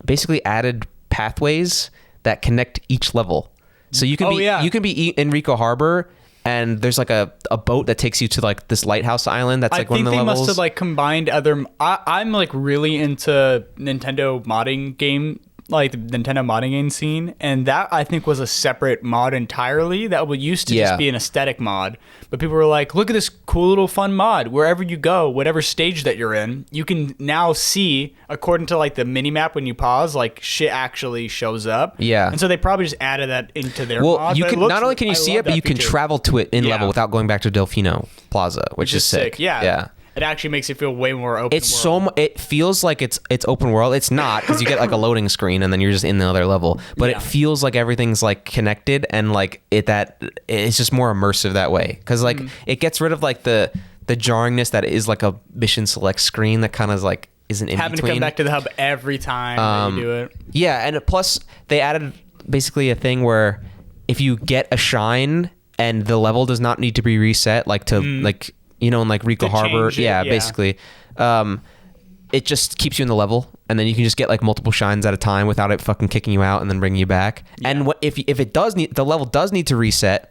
basically added pathways that connect each level. So you can you can be in Rico Harbor, and there's like a boat that takes you to like this lighthouse island that's like one of the levels. I think they must have like combined other. I'm like really into Nintendo modding game, like the Nintendo modding game scene, and that I think was a separate mod entirely that used to just be an aesthetic mod. But people were like, look at this cool little fun mod. Wherever you go, whatever stage that you're in, you can now see, according to like the mini map when you pause, like shit actually shows up. Yeah. And so they probably just added that into their mod. Well, you can not only can you see it, but you can travel to it in level without going back to Delfino Plaza, which is sick. Yeah. It actually makes it feel way more open. It's world. It feels like it's open world. It's not, because you get like a loading screen and then you're just in the other level. But it feels like everything's like connected, and like it's just more immersive that way. Because like it gets rid of like the jarringness that is like a mission select screen that kind of like isn't in having between. To come back to the hub every time that you do it. Yeah, and plus they added basically a thing where if you get a shine and the level does not need to be reset, like to like. You know, in like Rico Harbor, basically, it just keeps you in the level, and then you can just get like multiple shines at a time without it fucking kicking you out and then bringing you back. Yeah. And if it does need, the level does need to reset,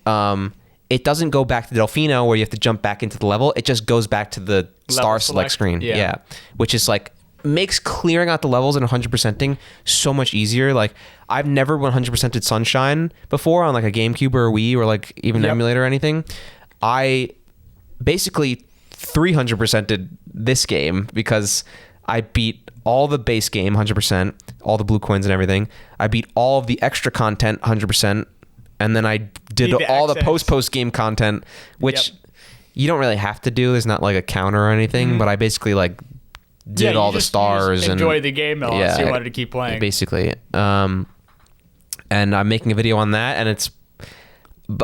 it doesn't go back to Delfino where you have to jump back into the level. It just goes back to the star select screen, which is like makes clearing out the levels and 100%ing so much easier. Like I've never 100%ed Sunshine before on like a GameCube or a Wii or like even an emulator or anything. I basically 300%ed this game because I beat all the base game 100%, all the blue coins and everything. I beat all of the extra content 100%, and then I did all the post game content, which you don't really have to do. There's not like a counter or anything, but I basically like did all the stars and enjoy the game though, so you wanted to keep playing. Basically, and I'm making a video on that, and it's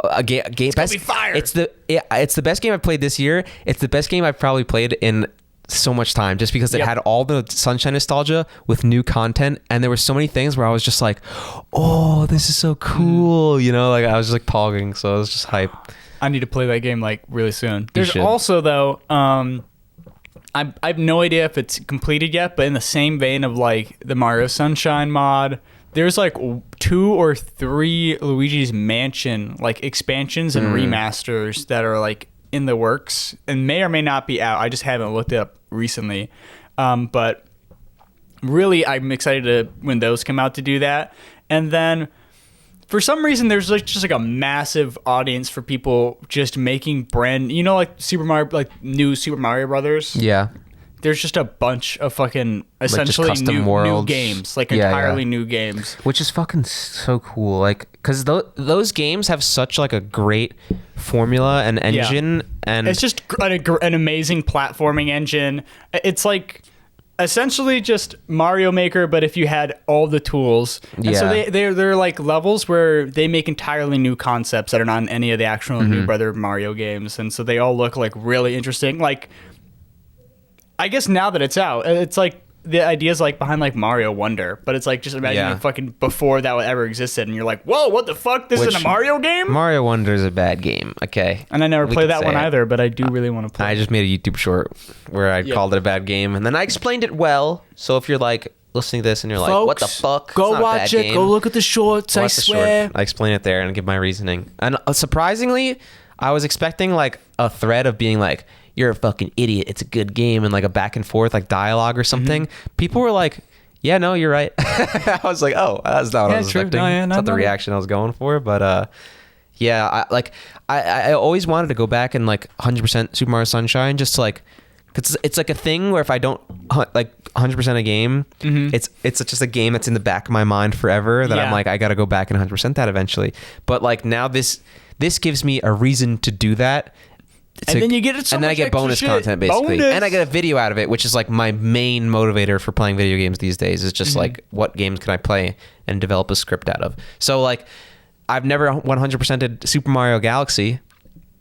a game best. It's the best game I've played this year. It's the best game I've probably played in so much time, just because it had all the Sunshine nostalgia with new content, and there were so many things where I was just like, "Oh, this is so cool!" You know, like I was just like pogging, so I was just hype. I need to play that game like really soon. There's also though, I have no idea if it's completed yet, but in the same vein of like the Mario Sunshine mod. There's like 2 or 3 Luigi's Mansion like expansions and remasters that are like in the works and may or may not be out. I just haven't looked it up recently. But really, I'm excited to when those come out to do that. And then for some reason, there's like just like a massive audience for people just making like Super Mario, like new Super Mario Brothers. Yeah. There's just a bunch of fucking essentially like new games, like entirely new games, which is fucking so cool. Like, because those games have such like a great formula and engine, and it's just an amazing platforming engine. It's like essentially just Mario Maker, but if you had all the tools. And so they're like levels where they make entirely new concepts that are not in any of the actual new Brother Mario games, and so they all look like really interesting. Like, I guess now that it's out, it's like the idea's like behind like Mario Wonder, but it's like just imagine fucking before that ever existed, and you're like, whoa, what the fuck? This is a Mario game? Mario Wonder is a bad game, okay? And I never played that one either, but I do really want to play. I just made a YouTube short where I called it a bad game, and then I explained it well. So if you're like listening to this and you're like, what the fuck? Go watch it. Go look at the shorts. I swear. I explain it there and give my reasoning. And surprisingly, I was expecting like a thread of being like, you're a fucking idiot, it's a good game, and like a back and forth like dialogue or something. People were like, yeah, no, you're right. I was like, oh, that's not what I was expecting. That's not the reaction I was going for. But I always wanted to go back and like 100% Super Mario Sunshine, just to like, cause it's like a thing where if I don't like 100% a game, it's just a game that's in the back of my mind forever that I'm like, I got to go back and 100% that eventually. But like now this gives me a reason to do that. And then you get it, and then I get bonus content basically, and I get a video out of it, which is like my main motivator for playing video games these days. Is just like, what games can I play and develop a script out of? So like, I've never 100%ed Super Mario Galaxy,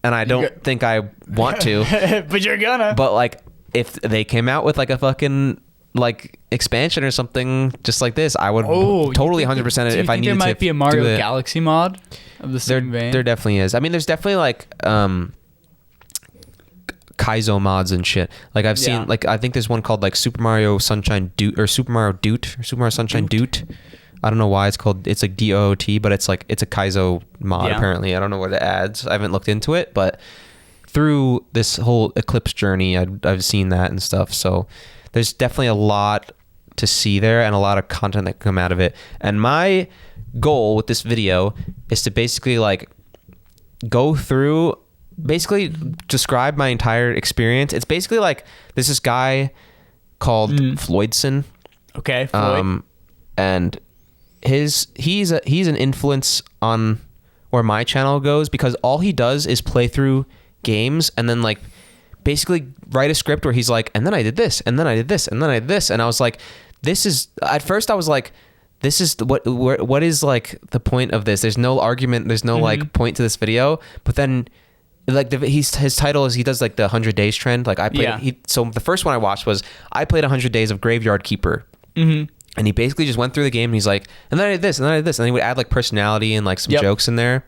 and I don't think I want to. But you're gonna. But like, if they came out with like a fucking like expansion or something just like this, I would totally 100% it if I needed to. There might be a Mario Galaxy mod of the same vein. There definitely is. I mean, there's definitely like Kaizo mods and shit. Like I've seen, like I think there's one called like Super Mario Sunshine Doot or Super Mario Doot or Super Mario Sunshine Doot. I don't know why it's called. It's like DOOT, but it's like it's a Kaizo mod apparently. I don't know what it adds. I haven't looked into it, but through this whole Eclipse journey, I've seen that and stuff. So there's definitely a lot to see there and a lot of content that can come out of it. And my goal with this video is to basically like go through, basically describe my entire experience. It's basically like there's this guy called Floydson. Okay, Floyd. And he's an influence on where my channel goes, because all he does is play through games and then like basically write a script where he's like, and then I did this, and then I did this, and then I did this, and I was like, this is, at first I was like, this is what is like the point of this? There's no argument, there's no like point to this video. But then like his title is, he does like the 100 days trend. Like I played, so the first one I watched was, I played 100 days of Graveyard Keeper. And he basically just went through the game and he's like, and then I did this, and then I did this, and then he would add like personality and like some jokes in there,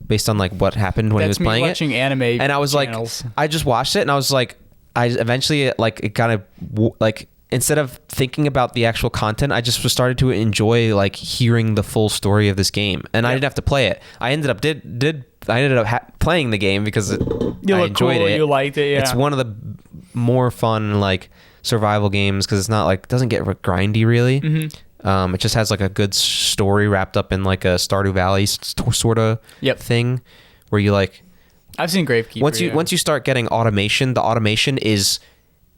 based on like what happened when he was playing watching it. Anime and I was channels. like, I just watched it and I was like, I eventually like it kind of like, instead of thinking about the actual content, I just started to enjoy like hearing the full story of this game, and I didn't have to play it. I ended up playing the game because I enjoyed it. You liked it. Yeah, it's one of the more fun like survival games because it's not like, doesn't get grindy really. It just has like a good story wrapped up in like a Stardew Valley sort of thing where you like, I've seen Gravekeeper. Once you start getting automation, the automation is,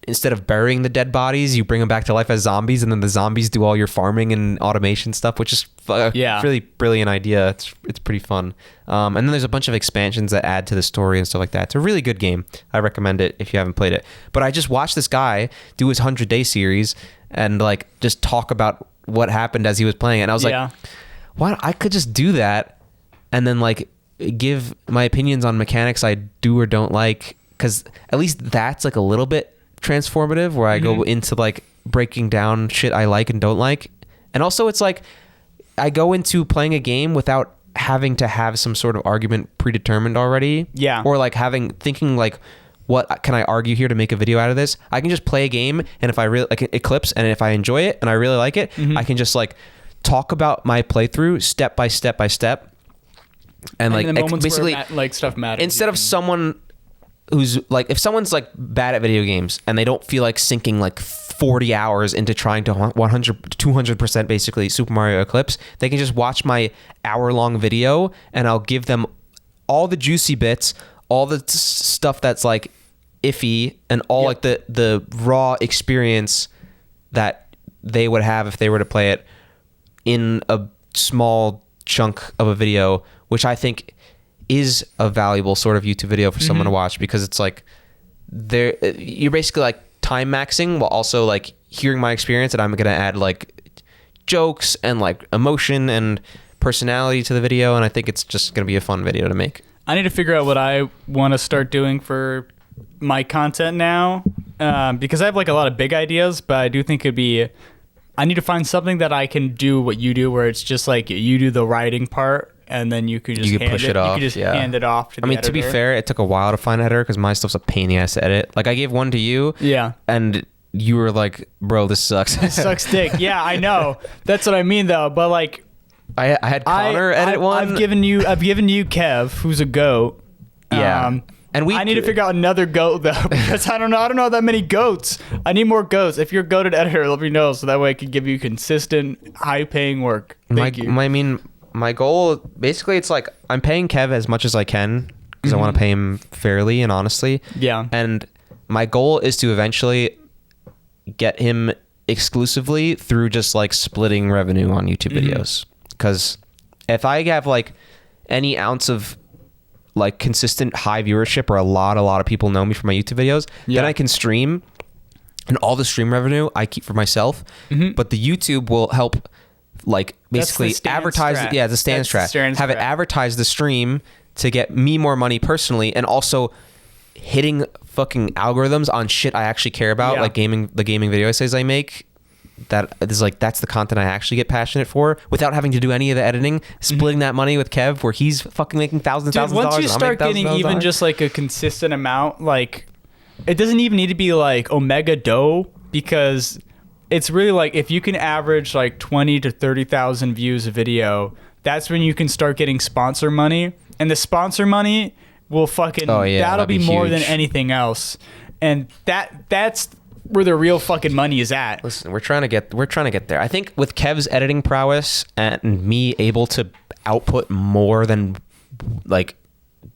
instead of burying the dead bodies, you bring them back to life as zombies, and then the zombies do all your farming and automation stuff, which is a really brilliant idea. It's pretty fun. And then there's a bunch of expansions that add to the story and stuff like that. It's a really good game. I recommend it if you haven't played it. But I just watched this guy do his 100-day series and like just talk about what happened as he was playing it. And I was like, what? I could just do that and then like give my opinions on mechanics I do or don't like, because at least that's like a little bit transformative, where I go into like breaking down shit I like and don't like. And also it's like I go into playing a game without having to have some sort of argument predetermined already, or like thinking like, what can I argue here to make a video out of this? I can just play a game, and if I really like Eclipse, and if I enjoy it and I really like it, I can just like talk about my playthrough step by step by step, and like basically like stuff matters. Instead of someone who's like, if someone's like bad at video games and they don't feel like sinking like 40 hours into trying to 200% basically Super Mario Eclipse, they can just watch my hour-long video and I'll give them all the juicy bits, all the stuff that's like iffy, and all like the raw experience that they would have if they were to play it in a small chunk of a video, which I think is a valuable sort of YouTube video for someone to watch, because it's like you're basically like time maxing while also like hearing my experience, and I'm gonna add like jokes and like emotion and personality to the video, and I think it's just gonna be a fun video to make. I need to figure out what I want to start doing for my content now, because I have like a lot of big ideas, but I do think I need to find something that I can do what you do, where it's just like you do the writing part, and then you could just push it off. You could just hand it off to the editor. To be fair, it took a while to find an editor because my stuff's a pain in the ass to edit. Like I gave one to you, and you were like, "Bro, this sucks." This sucks dick. Yeah, I know. That's what I mean, though. But like, I had Connor edit one. I've given you Kev, who's a goat. Yeah. And I need to figure out another goat though, because I don't know that many goats. I need more goats. If you're a goated editor, let me know so that way I can give you consistent, high-paying work. Thank you. My goal, basically, it's like I'm paying Kev as much as I can because I want to pay him fairly and honestly. Yeah. And my goal is to eventually get him exclusively through just like splitting revenue on YouTube videos. Because if I have like any ounce of like consistent high viewership, or a lot of people know me from my YouTube videos, then I can stream, and all the stream revenue I keep for myself. But the YouTube will help like basically advertise it. Yeah, the stand strat. Have it advertise the stream to get me more money personally, and also hitting fucking algorithms on shit I actually care about, like the gaming video essays I make. that is like that's the content I actually get passionate for without having to do any of the editing, splitting that money with Kev where he's fucking making thousands of dollars. Once you start getting even just like a consistent amount, like it doesn't even need to be like Omega Dough, because it's really like if you can average like 20 to 30,000 views a video, that's when you can start getting sponsor money, and the sponsor money will fucking that'll be more huge than anything else, and that's where the real fucking money is at. Listen, we're trying to get there. I think with Kev's editing prowess and me able to output more than like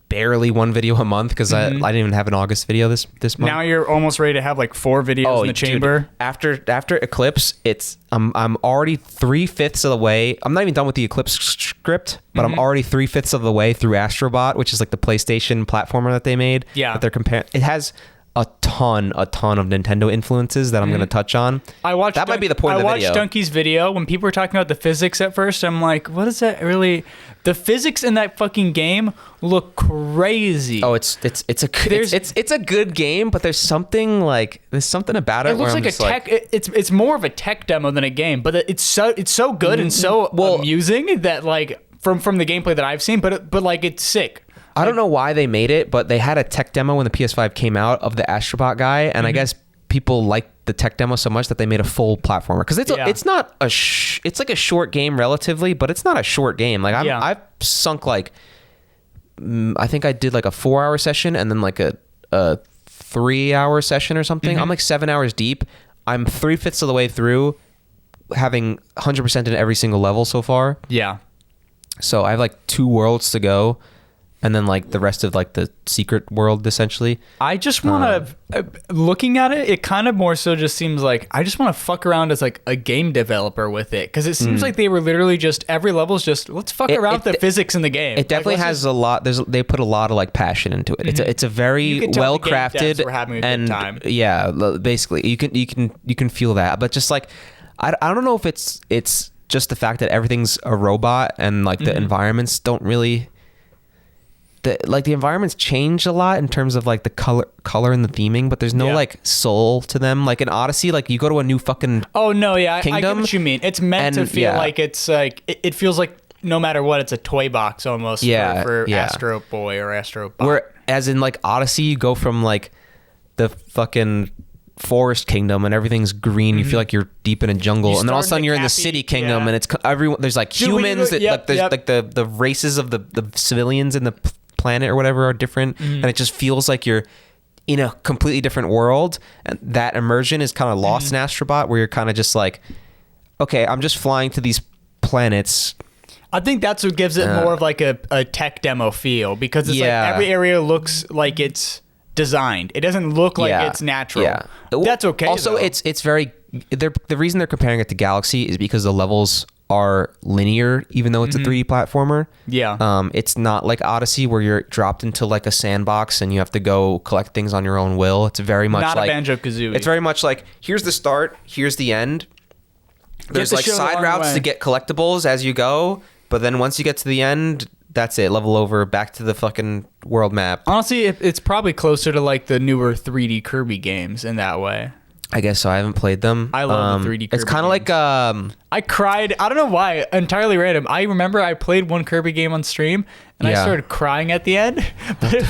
barely one video a month, because I didn't even have an August video this month. Now you're almost ready to have like 4 videos in the chamber. Dude, after Eclipse, it's I'm already 3/5 of the way. I'm not even done with the Eclipse script, but I'm already 3/5 of the way through Astrobot, which is like the PlayStation platformer that they made. Yeah, that they're comparing. It has a ton of Nintendo influences that I'm going to touch on. That might be the point of the video. I watched Donkey's video when people were talking about the physics at first. I'm like, what is that really? The physics in that fucking game look crazy. Oh, it's a good game, but there's something about it. It looks like a tech. It's more of a tech demo than a game, but it's so good and so amusing that like from the gameplay that I've seen, but like it's sick. I don't know why they made it, but they had a tech demo when the PS5 came out of the Astrobot guy, and I guess people liked the tech demo so much that they made a full platformer, because it's not it's like a short game relatively, but it's not a short game. Like I've sunk like I think I did like a 4-hour session and then like a 3-hour session or something. I'm like 7 hours deep. I'm 3/5 of the way through, having 100% in every single level so far. Yeah. So I have like 2 worlds to go. And then like the rest of like the secret world, essentially. I just want to, looking at it, it kind of more so just seems like I just want to fuck around as like a game developer with it. Because it seems like they were literally just, every level's just, let's fuck around with the physics in the game. It definitely has a lot, they put a lot of like passion into it. It's a very well crafted, we're having a and good time. Yeah, basically you can feel that. But just like, I don't know if it's just the fact that everything's a robot and like the environments don't really... The environments change a lot in terms of like the color and the theming, but there's no like soul to them. Like in Odyssey, like you go to a new fucking kingdom, I get what you mean. It's meant to feel like it's like it feels like no matter what, it's a toy box almost for Astro Boy or Astrobot. Where as in like Odyssey, you go from like the fucking forest kingdom and everything's green. You feel like you're deep in a jungle, and then all of a sudden you're in the city kingdom, and it's everyone. There's like humans. Like there's like the races of the civilians in the planet or whatever are different, and it just feels like you're in a completely different world, and that immersion is kind of lost in Astrobot, where you're kind of just like, okay, I'm just flying to these planets. I think that's what gives it more of like a tech demo feel, because it's like every area looks like it's designed. It doesn't look like it's natural. That's okay. Also, though. it's very the reason they're comparing it to Galaxy is because the levels are linear, even though it's a 3D platformer. It's not like Odyssey where you're dropped into like a sandbox and you have to go collect things on your own will. It's very much not like a Banjo-Kazooie. It's very much like, here's the start, here's the end. There's like side routes to get collectibles as you go, but then once you get to the end, that's it. Level over, back to the fucking world map. Honestly, it's probably closer to like the newer 3D Kirby games in that way. I guess so. I haven't played them. I love the 3D Kirby It's kind of like... I cried. I don't know why. Entirely random. I remember I played one Kirby game on stream, and I started crying at the end. But it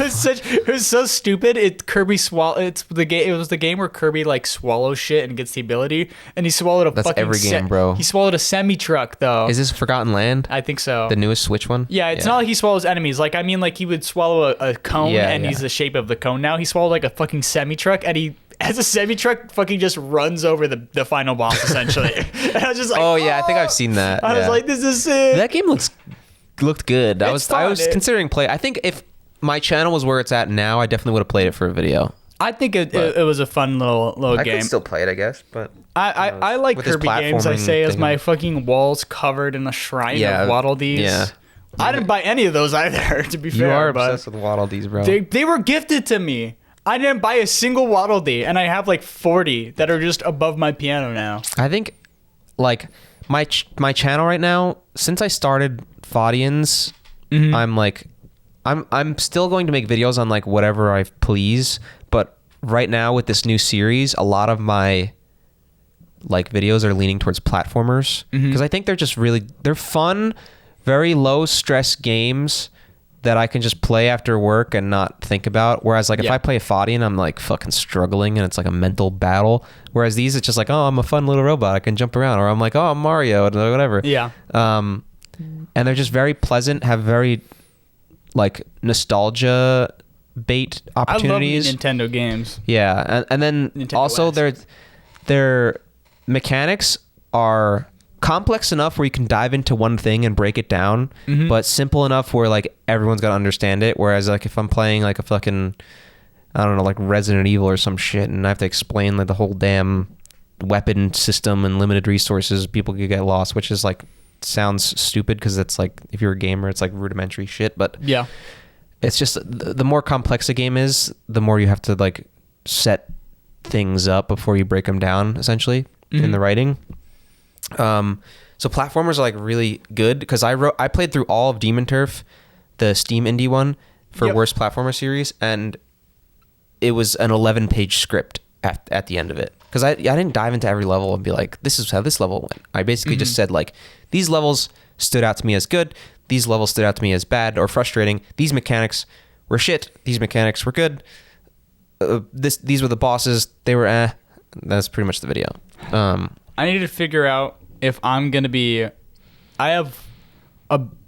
was so stupid. It was the game where Kirby like swallows shit and gets the ability, and he swallowed a That's fucking... every game, bro. He swallowed a semi-truck, though. Is this Forgotten Land? I think so. The newest Switch one? Yeah, it's not like he swallows enemies. Like, I mean, like he would swallow a cone, and he's the shape of the cone. Now he swallowed like a fucking semi-truck, and he... as a semi-truck fucking just runs over the final boss, essentially. And I was just like, I think I've seen that. I was like, this is sick. That game looked good. I was considering play. I think if my channel was where it's at now, I definitely would have played it for a video. I think it was a fun little game. I could still play it, I guess, but... I like Kirby games, I say, as my fucking walls covered in a shrine of Waddle Dees. Yeah. I didn't buy any of those either, to be fair. You are obsessed with Waddle Dees, bro. They were gifted to me. I didn't buy a single Waddle Dee, and I have like 40 that are just above my piano now. I think, like, my channel right now, since I started Faudians, I'm like, I'm still going to make videos on like whatever I please, but right now with this new series, a lot of my like videos are leaning towards platformers, because I think they're fun, very low stress games that I can just play after work and not think about. Whereas like if I play a Foddy and I'm like fucking struggling and it's like a mental battle. Whereas these, it's just like, oh, I'm a fun little robot, I can jump around, or I'm like, oh, I'm Mario, or whatever. Yeah. And they're just very pleasant, have very like nostalgia bait opportunities. I love Nintendo games. Yeah, and then Nintendo also West. their mechanics are complex enough where you can dive into one thing and break it down, but simple enough where like everyone's got to understand it. Whereas like if I'm playing like a fucking, I don't know, like Resident Evil or some shit, and I have to explain like the whole damn weapon system and limited resources, people could get lost, which is like sounds stupid because it's like if you're a gamer, it's like rudimentary shit. But yeah, it's just the more complex a game is, the more you have to like set things up before you break them down, essentially, in the writing. So platformers are like really good because I played through all of Demon Turf, the Steam indie one for worst platformer series, and it was an 11-page script at the end of it, because I didn't dive into every level and be like, this is how this level went. I basically just said like, these levels stood out to me as good, these levels stood out to me as bad or frustrating, these mechanics were shit, these mechanics were good, these were the bosses, they were that's pretty much the video. I need to figure out if I'm gonna be. I have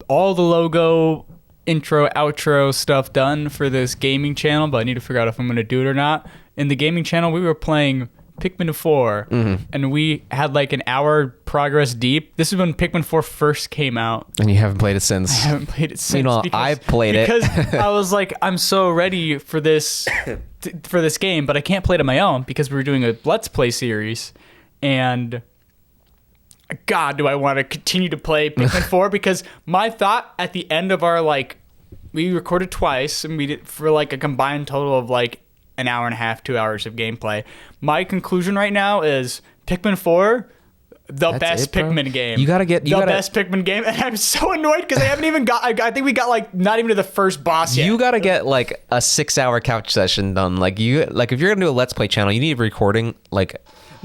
all the logo, intro, outro stuff done for this gaming channel, but I need to figure out if I'm gonna do it or not. In the gaming channel, we were playing Pikmin 4, and we had like an hour progress deep. This is when Pikmin 4 first came out. And you haven't played it since. I haven't played it since. Meanwhile, I played it. Because I was like, I'm so ready for this game, but I can't play it on my own because we were doing a Let's Play series. And God, do I want to continue to play Pikmin 4? Because my thought at the end of our, like, we recorded twice, and we did for like a combined total of like an hour and a half, 2 hours of gameplay. My conclusion right now is Pikmin 4, the best Pikmin game. You gotta get the best Pikmin game, and I'm so annoyed because I haven't even got. I think we got like not even to the first boss yet. You gotta get like a 6-hour couch session done. Like if you're gonna do a Let's Play channel, you need recording like.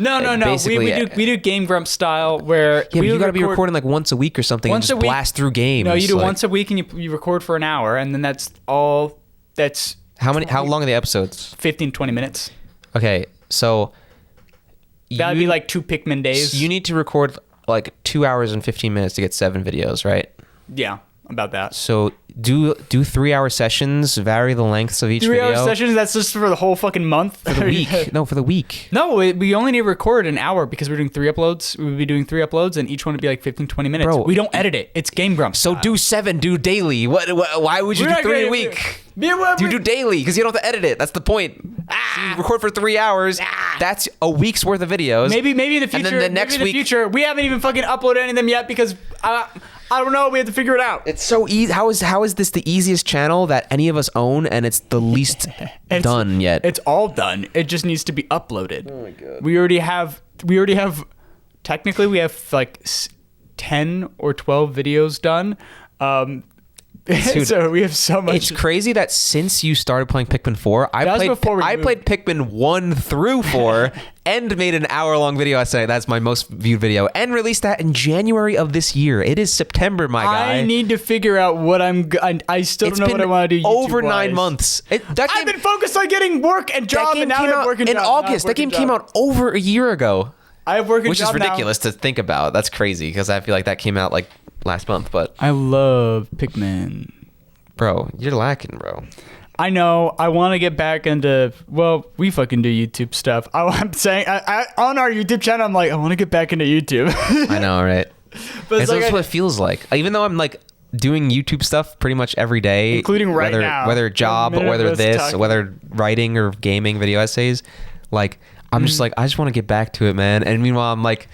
No. We do Game Grumps style where you gotta be recording like once a week or something and just blast through games. No, you do once a week and you record for an hour, and then that's all. That's how long are the episodes? 15-20 minutes. Okay, so that would be like 2 Pikmin days. You need to record like 2 hours and 15 minutes to get 7 videos, right? Yeah, about that. So do 3-hour sessions, vary the lengths of each video. 3-hour sessions, that's just for the whole fucking month? For the week. No, for the week. No, we only need to record an hour because we're doing 3 uploads. We would be doing 3 uploads and each one would be like 15-20 minutes. Bro, we don't edit it. It's Game Grumps. So do 7, do daily. Why would you do 3 a week? You do daily because you don't have to edit it. That's the point. So you record for 3 hours. That's a week's worth of videos. Maybe in the future. And then the next week, we haven't even fucking uploaded any of them yet because I don't know. We have to figure it out. It's so easy. How is this the easiest channel that any of us own, and it's the least done yet? It's all done. It just needs to be uploaded. Oh my god. We already have. Technically, we have like 10 or 12 videos done. Dude, so we have so much. It's crazy that since you started playing Pikmin 4, I played Pikmin 1 through 4 and made an hour-long video essay. That's my most viewed video, and released that in January of this year. It is September, my guy. I need to figure out what I still don't know what I want to do. Over 9 months. I've been focused on getting work and job, and now I have work and job. In August, that game came out over a year ago. I have work and job, which is ridiculous to think about. That's crazy because I feel like that came out like last month. But I love Pikmin. Bro, you're lacking, bro. I know. I want to get back into. Well, we fucking do YouTube stuff. I'm saying on our YouTube channel, I'm like, I want to get back into YouTube. I know, right? But that's what it feels like. Even though I'm like doing YouTube stuff pretty much every day, including right now, whether job, whether this, whether writing or gaming video essays, like I'm just like I just want to get back to it, man. And meanwhile, I'm like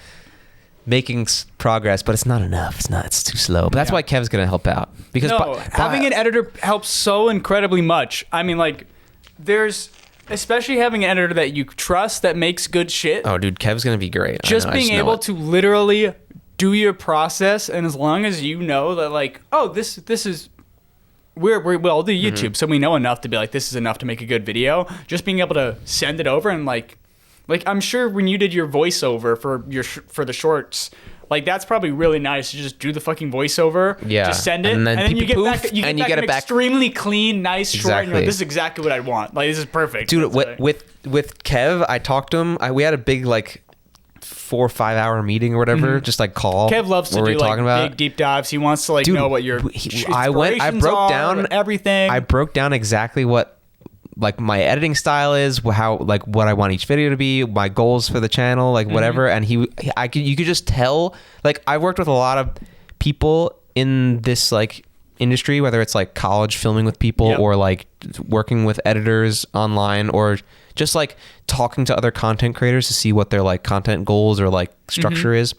making progress, but it's not enough. It's too slow. But that's why Kev's gonna help out because having an editor helps so incredibly much. I mean, like there's especially having an editor that you trust that makes good shit. Oh, dude, Kev's gonna be great. Just being able to literally do your process, and as long as you know that, like, oh, this is. We'll all do YouTube, so we know enough to be like, this is enough to make a good video. Just being able to send it over and like like I'm sure when you did your voiceover for the shorts, like that's probably really nice to just do the fucking voiceover, just send it, and then you get back an extremely clean, nice short, and you're like, this is exactly what I want. Like this is perfect. Dude, with Kev, I talked to him. We had a big like 4 or 5 hour meeting or whatever, just like call. Kev loves to do like big deep dives. He wants to like know what your I broke down everything. I broke down exactly what like my editing style is, how like what I want each video to be, my goals for the channel, like whatever. And you could just tell, like I've worked with a lot of people in this like industry, whether it's like college filming with people or like working with editors online or just like talking to other content creators to see what their like content goals or like structure is.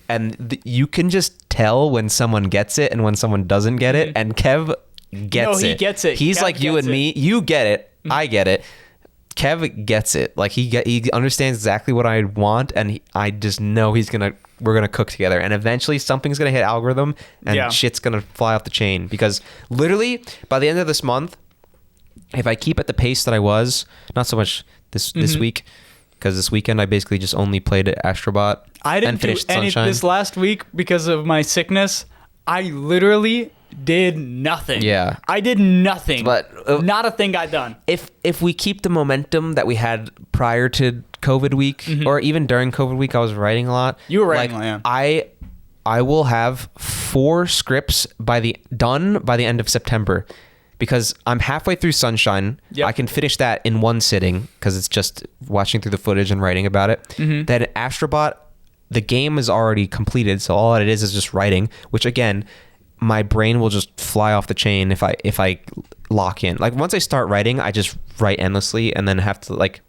And you can just tell when someone gets it and when someone doesn't get it. And Kev gets it. He gets it. He's Kev like you and me. You get it. I get it. Kev gets it. Like he understands exactly what I want, and I just know we're gonna cook together, and eventually something's gonna hit algorithm, and shit's gonna fly off the chain. Because literally by the end of this month, if I keep at the pace that I was, not so much this week, because this weekend I basically just only played Astrobot. I didn't do any this last week because of my sickness. I literally did nothing. Yeah. I did nothing. But not a thing got done. If we keep the momentum that we had prior to COVID week, or even during COVID week, I was writing a lot. You were writing a lot, yeah. I will have 4 scripts done by the end of September, because I'm halfway through Sunshine. Yep. I can finish that in one sitting because it's just watching through the footage and writing about it. Then Astrobot, the game is already completed, so all it is just writing, which again, my brain will just fly off the chain if I lock in. Like once I start writing, I just write endlessly, and then have to like,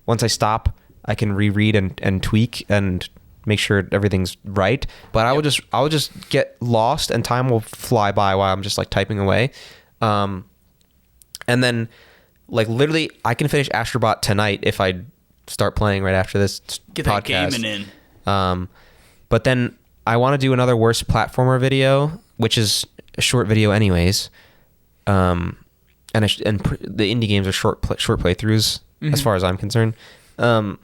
once I stop, I can reread and tweak and make sure everything's right. But I will just get lost, and time will fly by while I'm just like typing away. And then like literally I can finish Astrobot tonight if I start playing right after this Get podcast. that gaming in. But then I want to do another worst platformer video, which is a short video anyways. And the indie games are short playthroughs as far as I'm concerned. And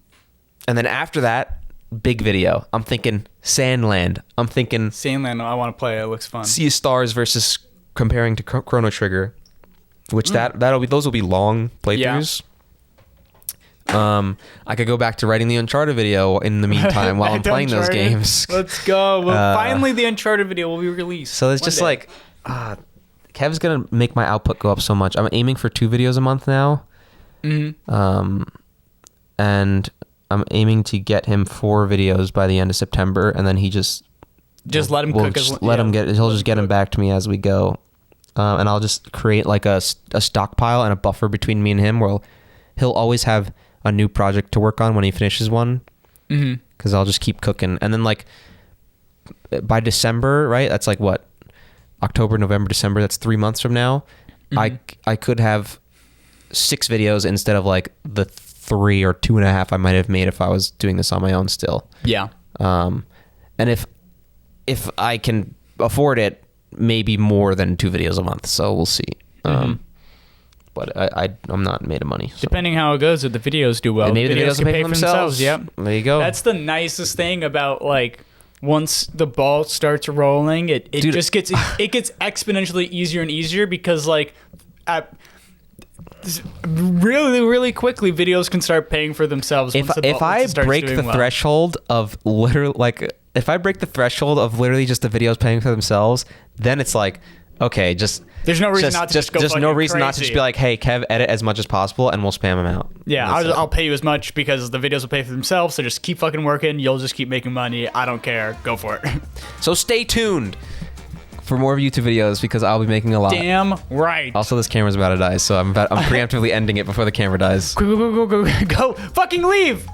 then after that, big video. I'm thinking Sandland. Sandland, I want to play. It looks fun. Sea of Stars versus comparing to Chrono Trigger, which those will be long playthroughs. I could go back to writing the Uncharted video in the meantime while I'm playing those games. Let's go. Well, finally the Uncharted video will be released. So it's just like, Kev's gonna make my output go up so much. I'm aiming for 2 videos a month now. And I'm aiming to get him 4 videos by the end of September, and then he just let him cook. He'll just get him back to me as we go, and I'll just create like a stockpile and a buffer between me and him, where he'll always have a new project to work on when he finishes one, because I'll just keep cooking. And then like by December, right, that's like what, October, November, December, that's 3 months from now. I could have 6 videos instead of like the 3 or 2.5 I might have made if I was doing this on my own still. And if I can afford it, maybe more than 2 videos a month, so we'll see. But I'm not made of money. So. Depending how it goes, if the videos do well, and maybe the videos can pay for themselves. Yep. There you go. That's the nicest thing about like once the ball starts rolling, it just gets exponentially easier and easier, because like really, really quickly videos can start paying for themselves. If I break the threshold of literally like, if I break the threshold of literally just the videos paying for themselves, then it's like, okay, there's no reason not to just go no reason crazy. Not to just be like, hey, Kev, edit as much as possible, and we'll spam them out. Yeah, I'll pay you as much because the videos will pay for themselves. So just keep fucking working. You'll just keep making money. I don't care. Go for it. So stay tuned for more YouTube videos, because I'll be making a lot. Damn right. Also, this camera's about to die, so I'm preemptively ending it before the camera dies. Go. Fucking leave.